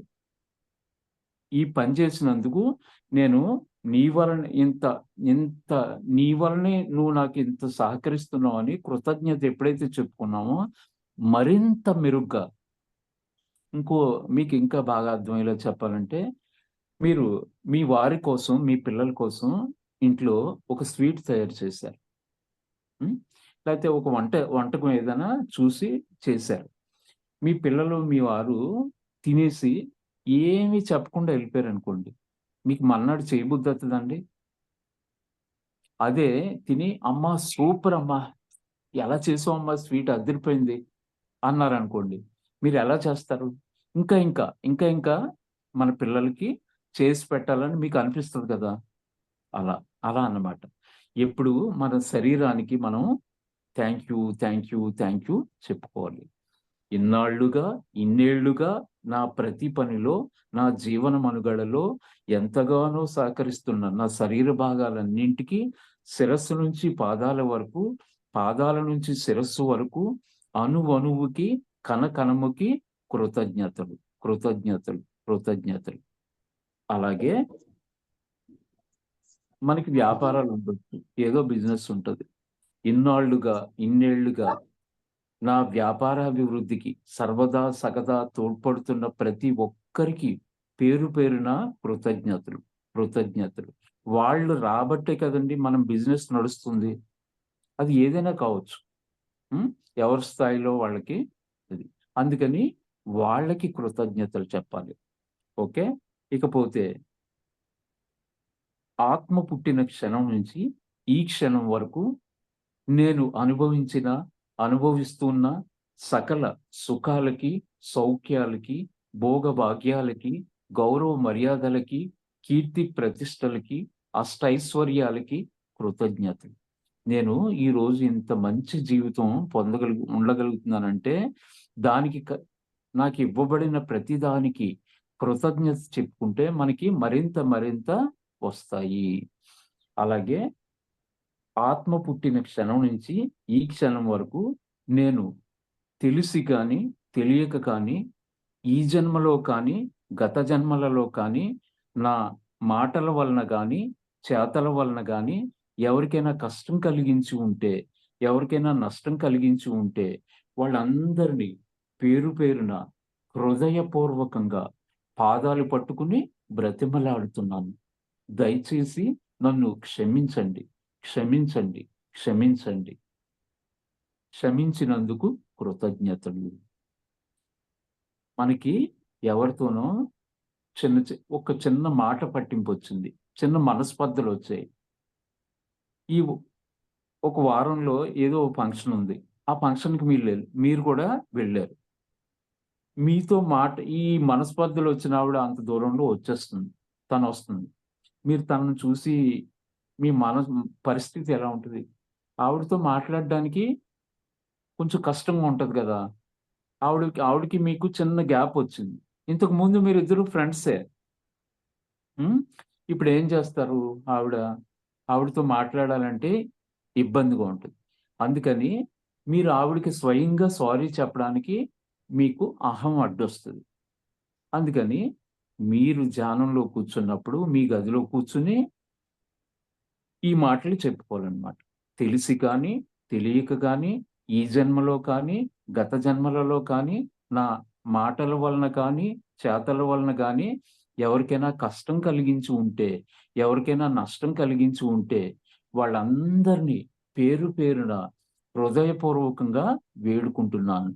ఈ పని చేసినందుకు నేను నీ వలన ఇంత నీ వల్లనే నువ్వు నాకింత సహకరిస్తున్నావని కృతజ్ఞత ఎప్పుడైతే చెప్పుకున్నామో మరింత మెరుగ్గా మీకింకా బాగా అర్థమయ్యేలా చెప్పాలంటే, మీరు మీ వారి కోసం, మీ పిల్లల కోసం ఇంట్లో ఒక స్వీట్ తయారు చేశారు. హ్మ్. లేతే ఒక వంటకం ఏదైనా చూసి చేశారు. మీ పిల్లలు, మీ వారు తినేసి ఏమి చెప్పకుండా ఎళ్ళిపోయారనుకోండి. మీకు మర్నాడు చేయబుద్దవుతదండి? అదే తిని అమ్మా సూపర్ అమ్మా, ఎలా చేసావు అమ్మా, స్వీట్ అదిరిపోయింది అన్నారనుకోండి, మీరు ఎలా చేస్తారు? ఇంకా ఇంకా ఇంకా ఇంకా మన పిల్లలకి చేసి పెట్టాలని మీకు అనిపిస్తుంది కదా. అలా అలా అన్నమాట. ఎప్పుడు మన శరీరానికి మనం thank you thank you thank you చెప్పుకోవాలి. ఇన్నాళ్లుగా ఇన్నేళ్లుగా నా ప్రతి పనిలో, నా జీవన మనుగడలో ఎంతగానో సహకరిస్తున్న నా శరీర భాగాలన్నింటికి, శిరస్సు నుంచి పాదాల వరకు, పాదాల నుంచి శిరస్సు వరకు, అణువణువుకి కణకణముకి కృతజ్ఞతలు కృతజ్ఞతలు కృతజ్ఞతలు. అలాగే మనకి వ్యాపారాలు ఉండొచ్చు, ఏదో బిజినెస్ ఉంటుంది. ఇన్నాళ్లుగా ఇన్నేళ్లుగా నా వ్యాపారాభివృద్ధికి సర్వదా సగదా తోడ్పడుతున్న ప్రతి ఒక్కరికి పేరు పేరున కృతజ్ఞతలు కృతజ్ఞతలు. వాళ్ళు రాబట్టే కదండి మనం బిజినెస్ నడుస్తుంది. అది ఏదైనా కావచ్చు. ఎవరి స్థాయిలో వాళ్ళకి ఇది. అందుకని వాళ్ళకి కృతజ్ఞతలు చెప్పాలి. ఓకే. ఇకపోతే ఆత్మ పుట్టిన క్షణం నుంచి ఈ క్షణం వరకు నేను అనుభవిస్తున్న సకల సుఖాలకి, సౌఖ్యాలకి, భోగభాగ్యాలకి, గౌరవ మర్యాదలకి, కీర్తి ప్రతిష్టలకి, అష్టైశ్వర్యాలకి కృతజ్ఞతలు. నేను ఈరోజు ఇంత మంచి జీవితం ఉండగలుగుతున్నానంటే దానికి నాకు ఇవ్వబడిన ప్రతి దానికి కృతజ్ఞత చెప్పుకుంటే మనకి మరింత మరింత వస్తాయి. అలాగే ఆత్మ పుట్టిన క్షణం నుంచి ఈ క్షణం వరకు నేను తెలిసి కానీ తెలియక కానీ, ఈ జన్మలో కానీ గత జన్మలలో కానీ, నా మాటల వలన కానీ చేతల వలన కానీ ఎవరికైనా కష్టం కలిగించి ఉంటే, ఎవరికైనా నష్టం కలిగించి ఉంటే వాళ్ళందరినీ పేరు పేరున హృదయపూర్వకంగా పాదాలు పట్టుకుని బ్రతిమలాడుతున్నాను. దయచేసి నన్ను క్షమించండి క్షమించండి క్షమించండి. క్షమించినందుకు కృతజ్ఞతలు. మనకి ఎవరితోనో ఒక చిన్న మాట పట్టింపు వచ్చింది, చిన్న మనస్పర్ధలు వచ్చాయి. ఈ ఒక వారంలో ఏదో ఫంక్షన్ ఉంది, ఆ ఫంక్షన్కి మీరు కూడా వెళ్ళారు. మీతో ఈ మనస్పర్ధలు వచ్చిన ఆవిడ అంత దూరంలో వచ్చేస్తుంది, తను వస్తుంది. మీరు తనను చూసి మీ పరిస్థితి ఎలా ఉంటుంది? ఆవిడతో మాట్లాడడానికి కొంచెం కష్టంగా ఉంటుంది కదా. ఆవిడకి మీకు చిన్న గ్యాప్ వచ్చింది. ఇంతకు ముందు మీరిద్దరు ఫ్రెండ్సే. ఇప్పుడు ఏం చేస్తారు? ఆవిడతో మాట్లాడాలంటే ఇబ్బందిగా ఉంటుంది. అందుకని మీరు ఆవిడకి స్వయంగా సారీ చెప్పడానికి మీకు అహం అడ్డొస్తుంది. అందుకని మీరు ధ్యానంలో కూర్చున్నప్పుడు మీ గదిలో కూర్చుని ఈ మాటలు చెప్పుకోవాలన్నమాట. తెలిసి కానీ తెలియక కానీ, ఈ జన్మలో కానీ గత జన్మలలో కానీ, నా మాటల వలన కానీ చేతల వలన కానీ ఎవరికైనా కష్టం కలిగించి ఉంటే, ఎవరికైనా నష్టం కలిగించి ఉంటే వాళ్ళందరినీ పేరు పేరున హృదయపూర్వకంగా వేడుకుంటున్నాను.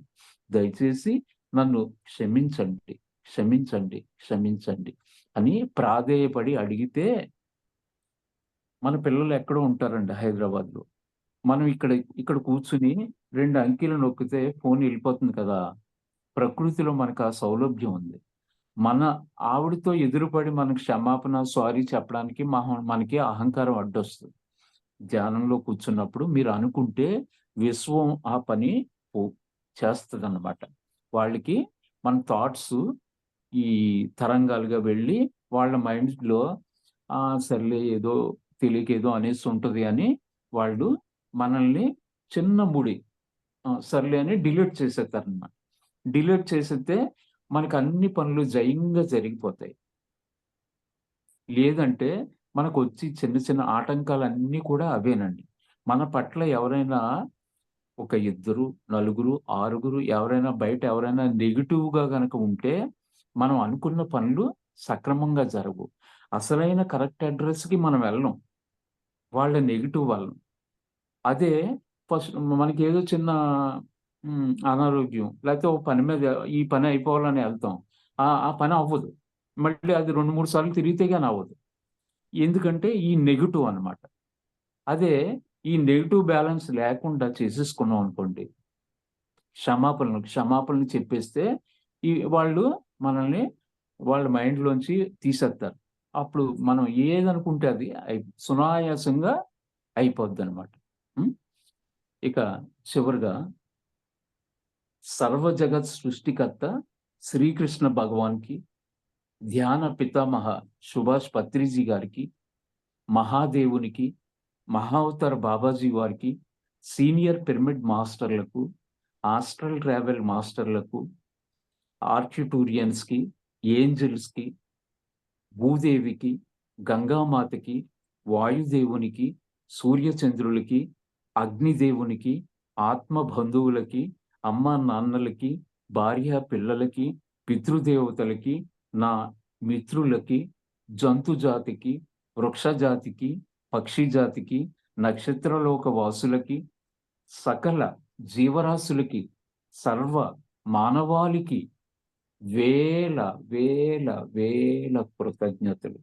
దయచేసి నన్ను క్షమించండి క్షమించండి క్షమించండి అని ప్రాధేయపడి అడిగితే, మన పిల్లలు ఎక్కడో ఉంటారండి హైదరాబాద్లో. మనం ఇక్కడ కూర్చుని 2 అంకెలు నొక్కితే ఫోన్ వెళ్ళిపోతుంది కదా. ప్రకృతిలో మనకు ఆ సౌలభ్యం ఉంది. మన ఆవిడతో ఎదురుపడి మనకు క్షమాపణ సారీ చెప్పడానికి మనకి అహంకారం అడ్డొస్తుంది. ధ్యానంలో కూర్చున్నప్పుడు మీరు అనుకుంటే విశ్వం ఆ పని చేస్తుందన్నమాట. వాళ్ళకి మన థాట్స్ ఈ తరంగాలుగా వెళ్ళి వాళ్ళ మైండ్లో సర్లే ఏదో తెలియక ఏదో అనేసి ఉంటుంది అని వాళ్ళు మనల్ని చిన్న ముడి సర్లే అని డిలీట్ చేసేస్తారనమాట. డిలీట్ చేసేస్తే మనకు అన్ని పనులు జయంగా జరిగిపోతాయి. లేదంటే మనకు వచ్చి చిన్న చిన్న ఆటంకాలన్నీ కూడా అవేనండి. మన పట్ల ఎవరైనా ఒక 2, 4, 6 ఎవరైనా బయట ఎవరైనా నెగిటివ్‌గా గనక ఉంటే మనం అనుకున్న పనులు సక్రమంగా జరగవు. అసలైన కరెక్ట్ అడ్రస్‌కి మనం వెళ్ళం, వాళ్ళ నెగిటివ్ వల్ల. అదే ఫస్ట్ మనకేదో చిన్న అనారోగ్యం లేకపోతే ఒక పని మీద ఈ పని అయిపోవాలని వెళ్తాం. ఆ పని అవ్వదు. మళ్ళీ అది 2, 3 సార్లు తిరిగితే గాని అవ్వదు. ఎందుకంటే ఈ నెగెటివ్ అన్నమాట. అదే ఈ నెగిటివ్ బ్యాలెన్స్ లేకుండా చేసేసుకున్నాం అనుకోండి, క్షమాపణలు చెప్పేస్తే వాళ్ళు మనల్ని వాళ్ళ మైండ్లోంచి తీసేస్తారు. అప్పుడు మనం ఏదనుకుంటే అది సునాయాసంగా అయిపోద్ది అనమాట. ఇక చివరిగా సర్వ జగత్ సృష్టికర్త శ్రీకృష్ణ భగవాన్కి, ధ్యాన పితామహ సుభాష్ పత్రిజీ గారికి, మహాదేవునికి, మహావతార్ బాబాజీ వారికి, సీనియర్ పిరమిడ్ మాస్టర్లకు, ఆస్ట్రల్ ట్రావెల్ మాస్టర్లకు, ఆర్కిటూరియన్స్కి, ఏంజల్స్కి, భూదేవికి, గంగామాతకి, వాయుదేవునికి, సూర్యచంద్రులకి, అగ్నిదేవునికి, ఆత్మ బంధువులకి, అమ్మ నాన్నలకి, భార్య పిల్లలకి, పితృదేవతలకి, నా మిత్రులకి, జంతు జాతికి, వృక్ష జాతికి, పక్షి జాతికి, నక్షత్రలోక వాసులకి, సకల జీవరాశులకి, సర్వ మానవాళికి వేల వేల వేల కృతజ్ఞతలు.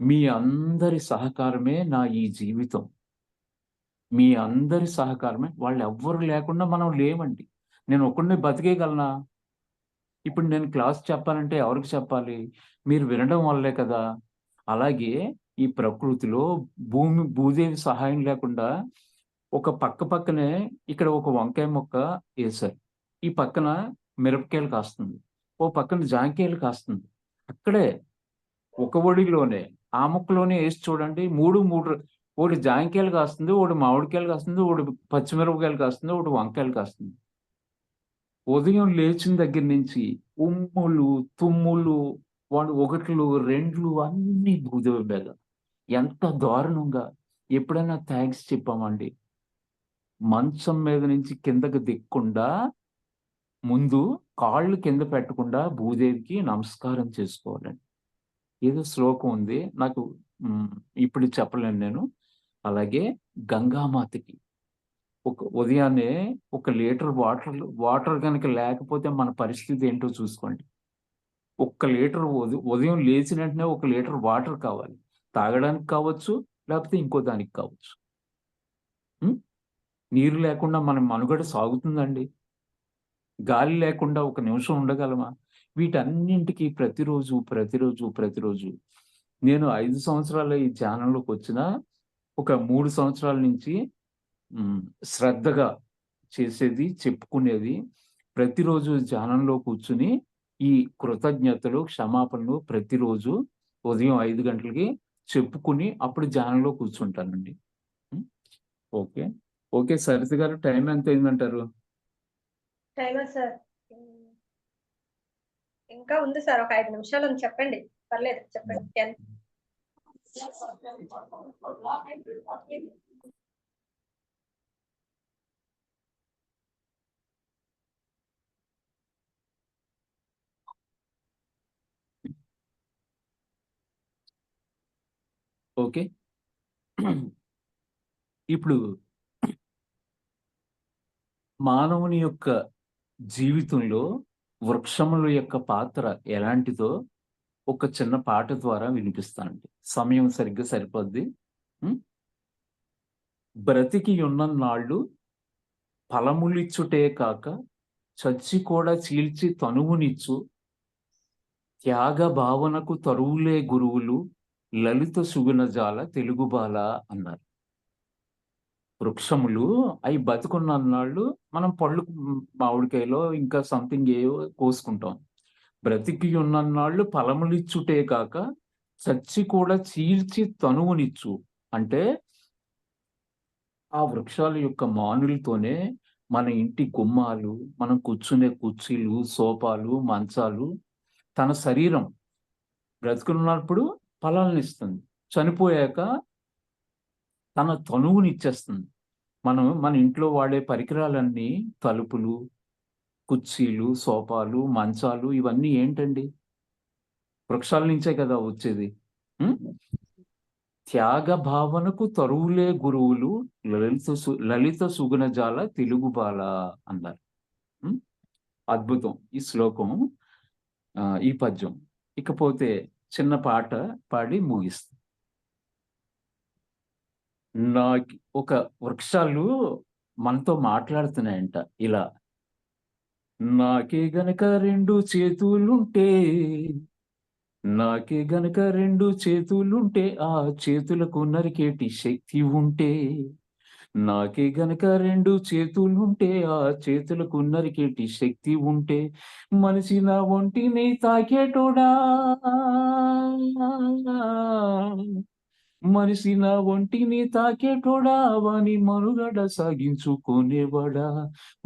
మీ అందరి సహకారమే నా ఈ జీవితం. మీ అందరి సహకారమే. వాళ్ళు ఎవ్వరు లేకుండా మనం లేమండి. నేను ఒక్కడినే బతికేయగలనా? ఇప్పుడు నేను క్లాస్ చెప్పాలంటే ఎవరికి చెప్పాలి? మీరు వినడం వల్లే కదా! అలాగే ఈ ప్రకృతిలో భూదేవి సహాయం లేకుండా ఒక పక్కనే ఇక్కడ ఒక వంకాయ మొక్క ఏశారు. ఈ పక్కన మిరపకాయలు కాస్తుంది. ఓ పక్కన జాంకాయలు కాస్తుంది. అక్కడే ఒక ఒడిలోనే ఆ మొక్కలోనే ఏసి చూడండి 3 ఒకటి జాంకాయలు కాస్తుంది, ఒకటి మామిడికాయలు కాస్తుంది, ఒకటి పచ్చిమిరపకాయలు కాస్తుంది, ఒకటి వంకాయలు కాస్తుంది. ఉదయం లేచిన దగ్గర నుంచి ఉమ్ములు, తుమ్ములు, ఒకట్లు, రెండ్లు అన్నీ భూదేవి మీద. ఎంత దారుణంగా! ఎప్పుడైనా థాంక్స్ చెప్పామండి? మంచం మీద నుంచి కిందకి దిగకుండా ముందు కాళ్ళు కింద పెట్టకుండా భూదేవికి నమస్కారం చేసుకోవాలండి. ఏదో శ్లోకం ఉంది. నాకు ఇప్పుడు చెప్పలేను నేను. అలాగే గంగామాతకి ఉదయాన్నే 1 లీటర్ వాటర్ గనక లేకపోతే మన పరిస్థితి ఏంటో చూసుకోండి. 1 లీటర్ ఉదయం లేచిన వెంటనే 1 లీటర్ వాటర్ కావాలి. తాగడానికి కావచ్చు, లేకపోతే ఇంకో దానికి కావచ్చు. నీరు లేకుండా మన మనుగడ సాగుతుందండి? గాలి లేకుండా ఒక నిమిషం ఉండగలమా? వీటన్నింటికి ప్రతిరోజు నేను 5 సంవత్సరాలు ఈ ధ్యానంలోకి వచ్చినా, ఒక 3 సంవత్సరాల నుంచి శ్రద్ధగా చేసేది, చెప్పుకునేది, ప్రతిరోజు ధ్యానంలో కూర్చుని ఈ కృతజ్ఞతలు, క్షమాపణలు ప్రతిరోజు ఉదయం 5 గంటలకి చెప్పుకుని అప్పుడు ధ్యానంలో కూర్చుంటానండి. ఓకే. ఓకే. సరిత గారు టైం ఎంత అయిందంటారు? టైమా సార్? ఇంకా ఉంది సార్. ఒక 5 నిమిషాలు ఉంది. చెప్పండి. పర్లేదు చెప్పండి. 10. ఓకే. ఇప్పుడు మానవుని యొక్క జీవితంలో వృక్షముల యొక్క పాత్ర ఎలాంటిదో ఒక చిన్న పాట ద్వారా వినిపిస్తానండి. సమయం సరిగ్గా సరిపోద్ది. బ్రతికి ఉన్నన్నాళ్ళు ఫలములిచ్చుటే కాక చచ్చి కూడా చీల్చి తనువునిచ్చు, త్యాగ భావనకు తరువులే గురువులు, లలిత సుగుణజాల తెలుగుబాల అన్నారు. వృక్షములు అవి బతుకున్నన్నాళ్ళు మనం పళ్ళు, మామిడికాయలో ఇంకా సంథింగ్ ఏవో కోసుకుంటాం. బ్రతికి ఉన్నన్నాళ్ళు ఫలములిచ్చుటే కాక చచ్చి కూడా చీల్చి తనువునిచ్చు అంటే ఆ వృక్షాల యొక్క మానులతోనే మన ఇంటి గుమ్మాలు, మనం కూర్చునే కుర్చీలు, సోఫాలు, మంచాలు, తన శరీరం బ్రతుకున్నప్పుడు ఫలాలనిస్తుంది. చనిపోయాక తన తనువునిచ్చేస్తుంది. మన ఇంట్లో వాడే పరికరాలన్నీ తలుపులు, కుర్చీలు, సోఫాలు, మంచాలు ఇవన్నీ ఏంటండి? వృక్షాల నుంచే కదా వచ్చేది. త్యాగ భావనకు తరువులే గురువులు, లలిత సుగుణజాల తెలుగుబాల అన్నారు. అద్భుతం ఈ శ్లోకం, ఈ పద్యం. ఇకపోతే చిన్న పాట పాడి ముగిస్తాం. నాకు ఒక వృక్షాలు మనతో మాట్లాడుతున్నాయంట ఇలా. నాకే గనక 2 చేతులుంటే, నాకే గనక 2 చేతులుంటే, ఆ చేతులకు నరికేటి శక్తి ఉంటే, నాకే గనక 2 చేతులుంటే, ఆ చేతులకు నరికేటి శక్తి ఉంటే, మనిషి నా ఒంటిని తాకేటోడా, మనిషి నా ఒంటిని తాకేటోడా, వాని మనుగడ సాగించుకునేవాడా,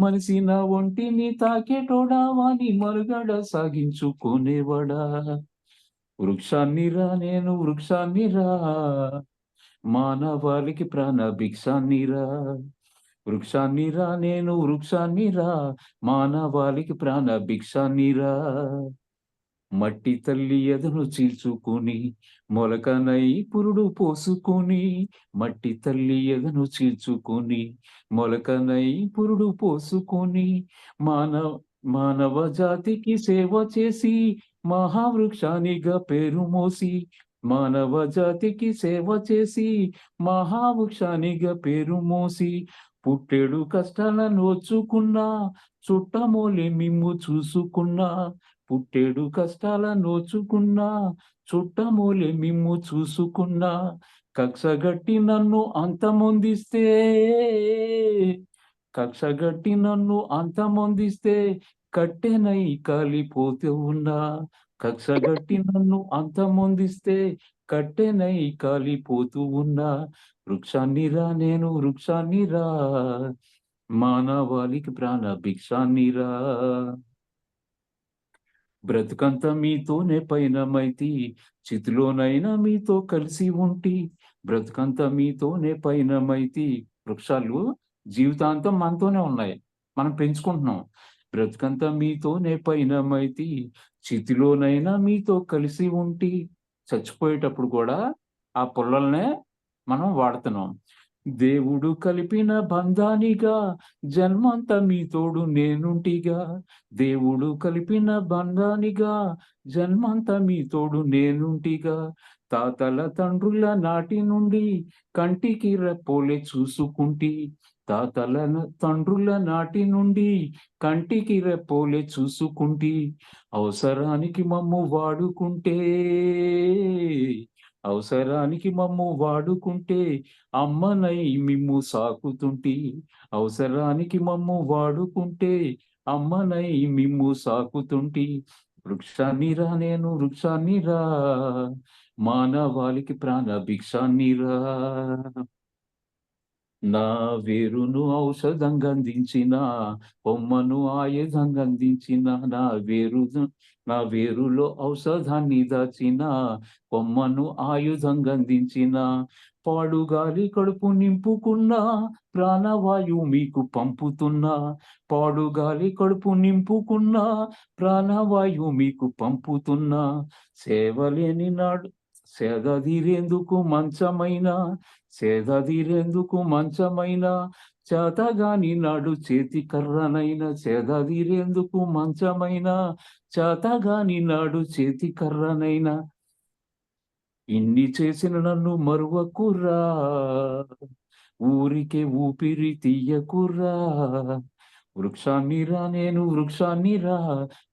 మనిషి నా ఒంటిని తాకేటోడా, వాని మనుగడ సాగించుకునేవాడా. వృక్షాన్నిరా నేను వృక్షాన్నిరా, మానవాళికి ప్రాణ భిక్షాన్నిరా. వృక్షాన్నిరా నేను వృక్షాన్నిరా, మానవాళికి ప్రాణ భిక్షాన్నిరా. మట్టి తల్లి ఎదను చీల్చుకుని మొలకనై పురుడు పోసుకుని, మట్టి తల్లి ఎదను చీల్చుకుని మొలకనై పురుడు పోసుకుని, మానవ జాతికి సేవ చేసి మహావృక్షానిగా పేరు మోసి, మానవ జాతికి సేవ చేసి మహావృక్షానిగా పేరు మోసి, పుట్టెడు కష్టాలను నోచుకున్నా చుట్టమోలే మిమ్ము చూసుకున్నా, పుట్టేడు కష్టాల నోచుకున్నా చుట్టమోలే మిమ్ము చూసుకున్నా, కక్షగట్టి నన్ను అంతమొందిస్తే, కక్షగట్టి నన్ను అంతమొందిస్తే, కట్టెనై కాలిపోతూ ఉన్నా, కక్షగట్టి నన్ను అంతమొందిస్తే, కట్టెనై కాలిపోతూ ఉన్నా. వృక్షాన్నిరా నేను వృక్షాన్నిరా, మానవాళికి ప్రాణ భిక్షాన్నిరా. బ్రతుకంతా మీతోనే పయనమైతి, చితిలోనైనా మీతో కలిసి ఉంటి, బ్రతుకంతా మీతోనే పయనమైతి. వృక్షాలు జీవితాంతం మనతోనే ఉన్నాయి, మనం పెంచుకుంటున్నాం. బ్రతుకంతా మీతోనే పయనమైతి, చితిలోనైనా మీతో కలిసి ఉంటి. చచ్చిపోయేటప్పుడు కూడా ఆ పుల్లల్నే మనం వాడుతున్నాం. దేవుడు కలిపిన బంధానిగా జన్మంతా మీతోడు నేనుంటిగా, దేవుడు కలిపిన బంధానిగా జన్మంతా మీతోడు నేనుంటిగా. తాతల తండ్రుల నాటి నుండి కంటికి రెప్పోలే చూసుకుంటి, తాతల తండ్రుల నాటి నుండి కంటికి రెప్పోలే చూసుకుంటి. అవసరానికి మమ్ము వాడుకుంటే, అవసరానికి మమ్ము వాడుకుంటే, అమ్మనై మిమ్ము సాకుతుంటి. అవసరానికి మమ్ము వాడుకుంటే, అమ్మనై మిమ్ము సాకుతుంటి. వృక్షాన్నిరా నేను వృక్షాన్నిరా, మానవాళికి ప్రాణ భిక్షాన్నిరా. నా వేరును ఔషధంగా అందించిన, కొమ్మను ఆయుధంగా అందించిన, నా వేరులో ఔషధాన్ని దాచిన, కొమ్మను ఆయుధంగా అందించిన, పాడుగాలి కడుపు నింపుకున్నా ప్రాణవాయు మీకు పంపుతున్నా, పాడుగాలి కడుపు నింపుకున్నా ప్రాణవాయు మీకు పంపుతున్నా. సేవలేని నాడు సేదదీరేందుకు మంచమైన, సేదదీరేందుకు మంచమైన, చేతగాని నాడు చేతి కర్రనైన, సేదదీరేందుకు మంచమైన, చేతగాని నాడు చేతి కర్రనైన. ఇన్ని చేసిన నన్ను మరువకుర్రా, ఊరికే ఊపిరి తీయకుర్రా. వృక్షాన్నిరా నేను వృక్షాన్నిరా,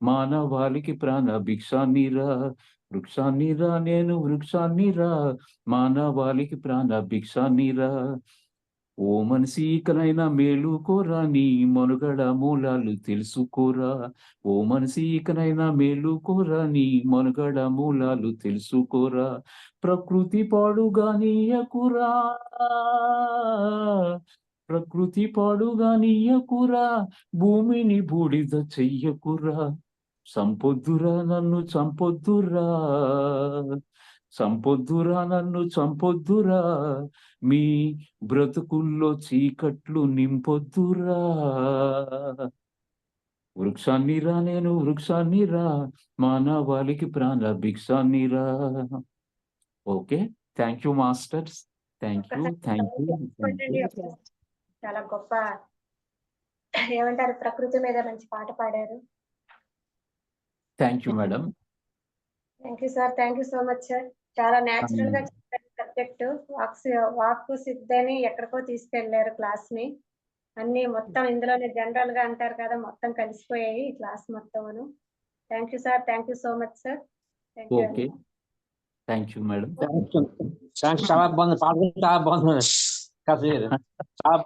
మానవాళికి ప్రాణ భిక్షాన్నిరా. వృక్షాన్నిరా నేను వృక్షాన్నిరా, మానవాళికి ప్రాణ భిక్షాన్నిరా. ఓ మనిషి ఇకనైనా మేలుకోరా, నీ మనుగడ మూలాలు తెలుసుకోరా. ఓ మనిషి ఇకనైనా మేలుకోరా, నీ మనుగడ మూలాలు తెలుసుకోరా. ప్రకృతి పాడుగా నీయకురా, ప్రకృతి పాడుగా నీయకురా, భూమిని బూడిద చెయ్యకురా. సంపొద్దురా నన్ను చంపొద్దురా, సంపొద్దురా నన్ను చంపొద్దురా, మీ బ్రతుకుల్లో చీకట్లు నింపొద్దురా. వృక్షాన్నిరా నేను వృక్షాన్నిరా, మానవాళికి ప్రాణ భిక్షాన్నిరా. Okay, thank you masters, thank you, thank you, thank you. చాలా గొప్ప, ఏమంటారు, ప్రకృతి మీద మంచి పాట పాడారు. Thank you madam. Thank you sir, thank you so much sir. చాలా న్యాచురల్ గా చెప్పారు, సత్యం సబ్జెక్ట్ వాక్కు సిద్ధని ఎక్కడికో తీసుకెళ్లారు క్లాస్ ని. అన్ని మొత్తం ఇందులోనే జనరల్ గా అంటారు కదా, మొత్తం కలిసిపోయాయి ఈ క్లాస్ మొత్తమును. Thank you sir, thank you so much sir. Thank you. Okay, thank you madam. చాలా బాగుంది, పాట కూడా చాలా బాగుంది. కాదు, చాలా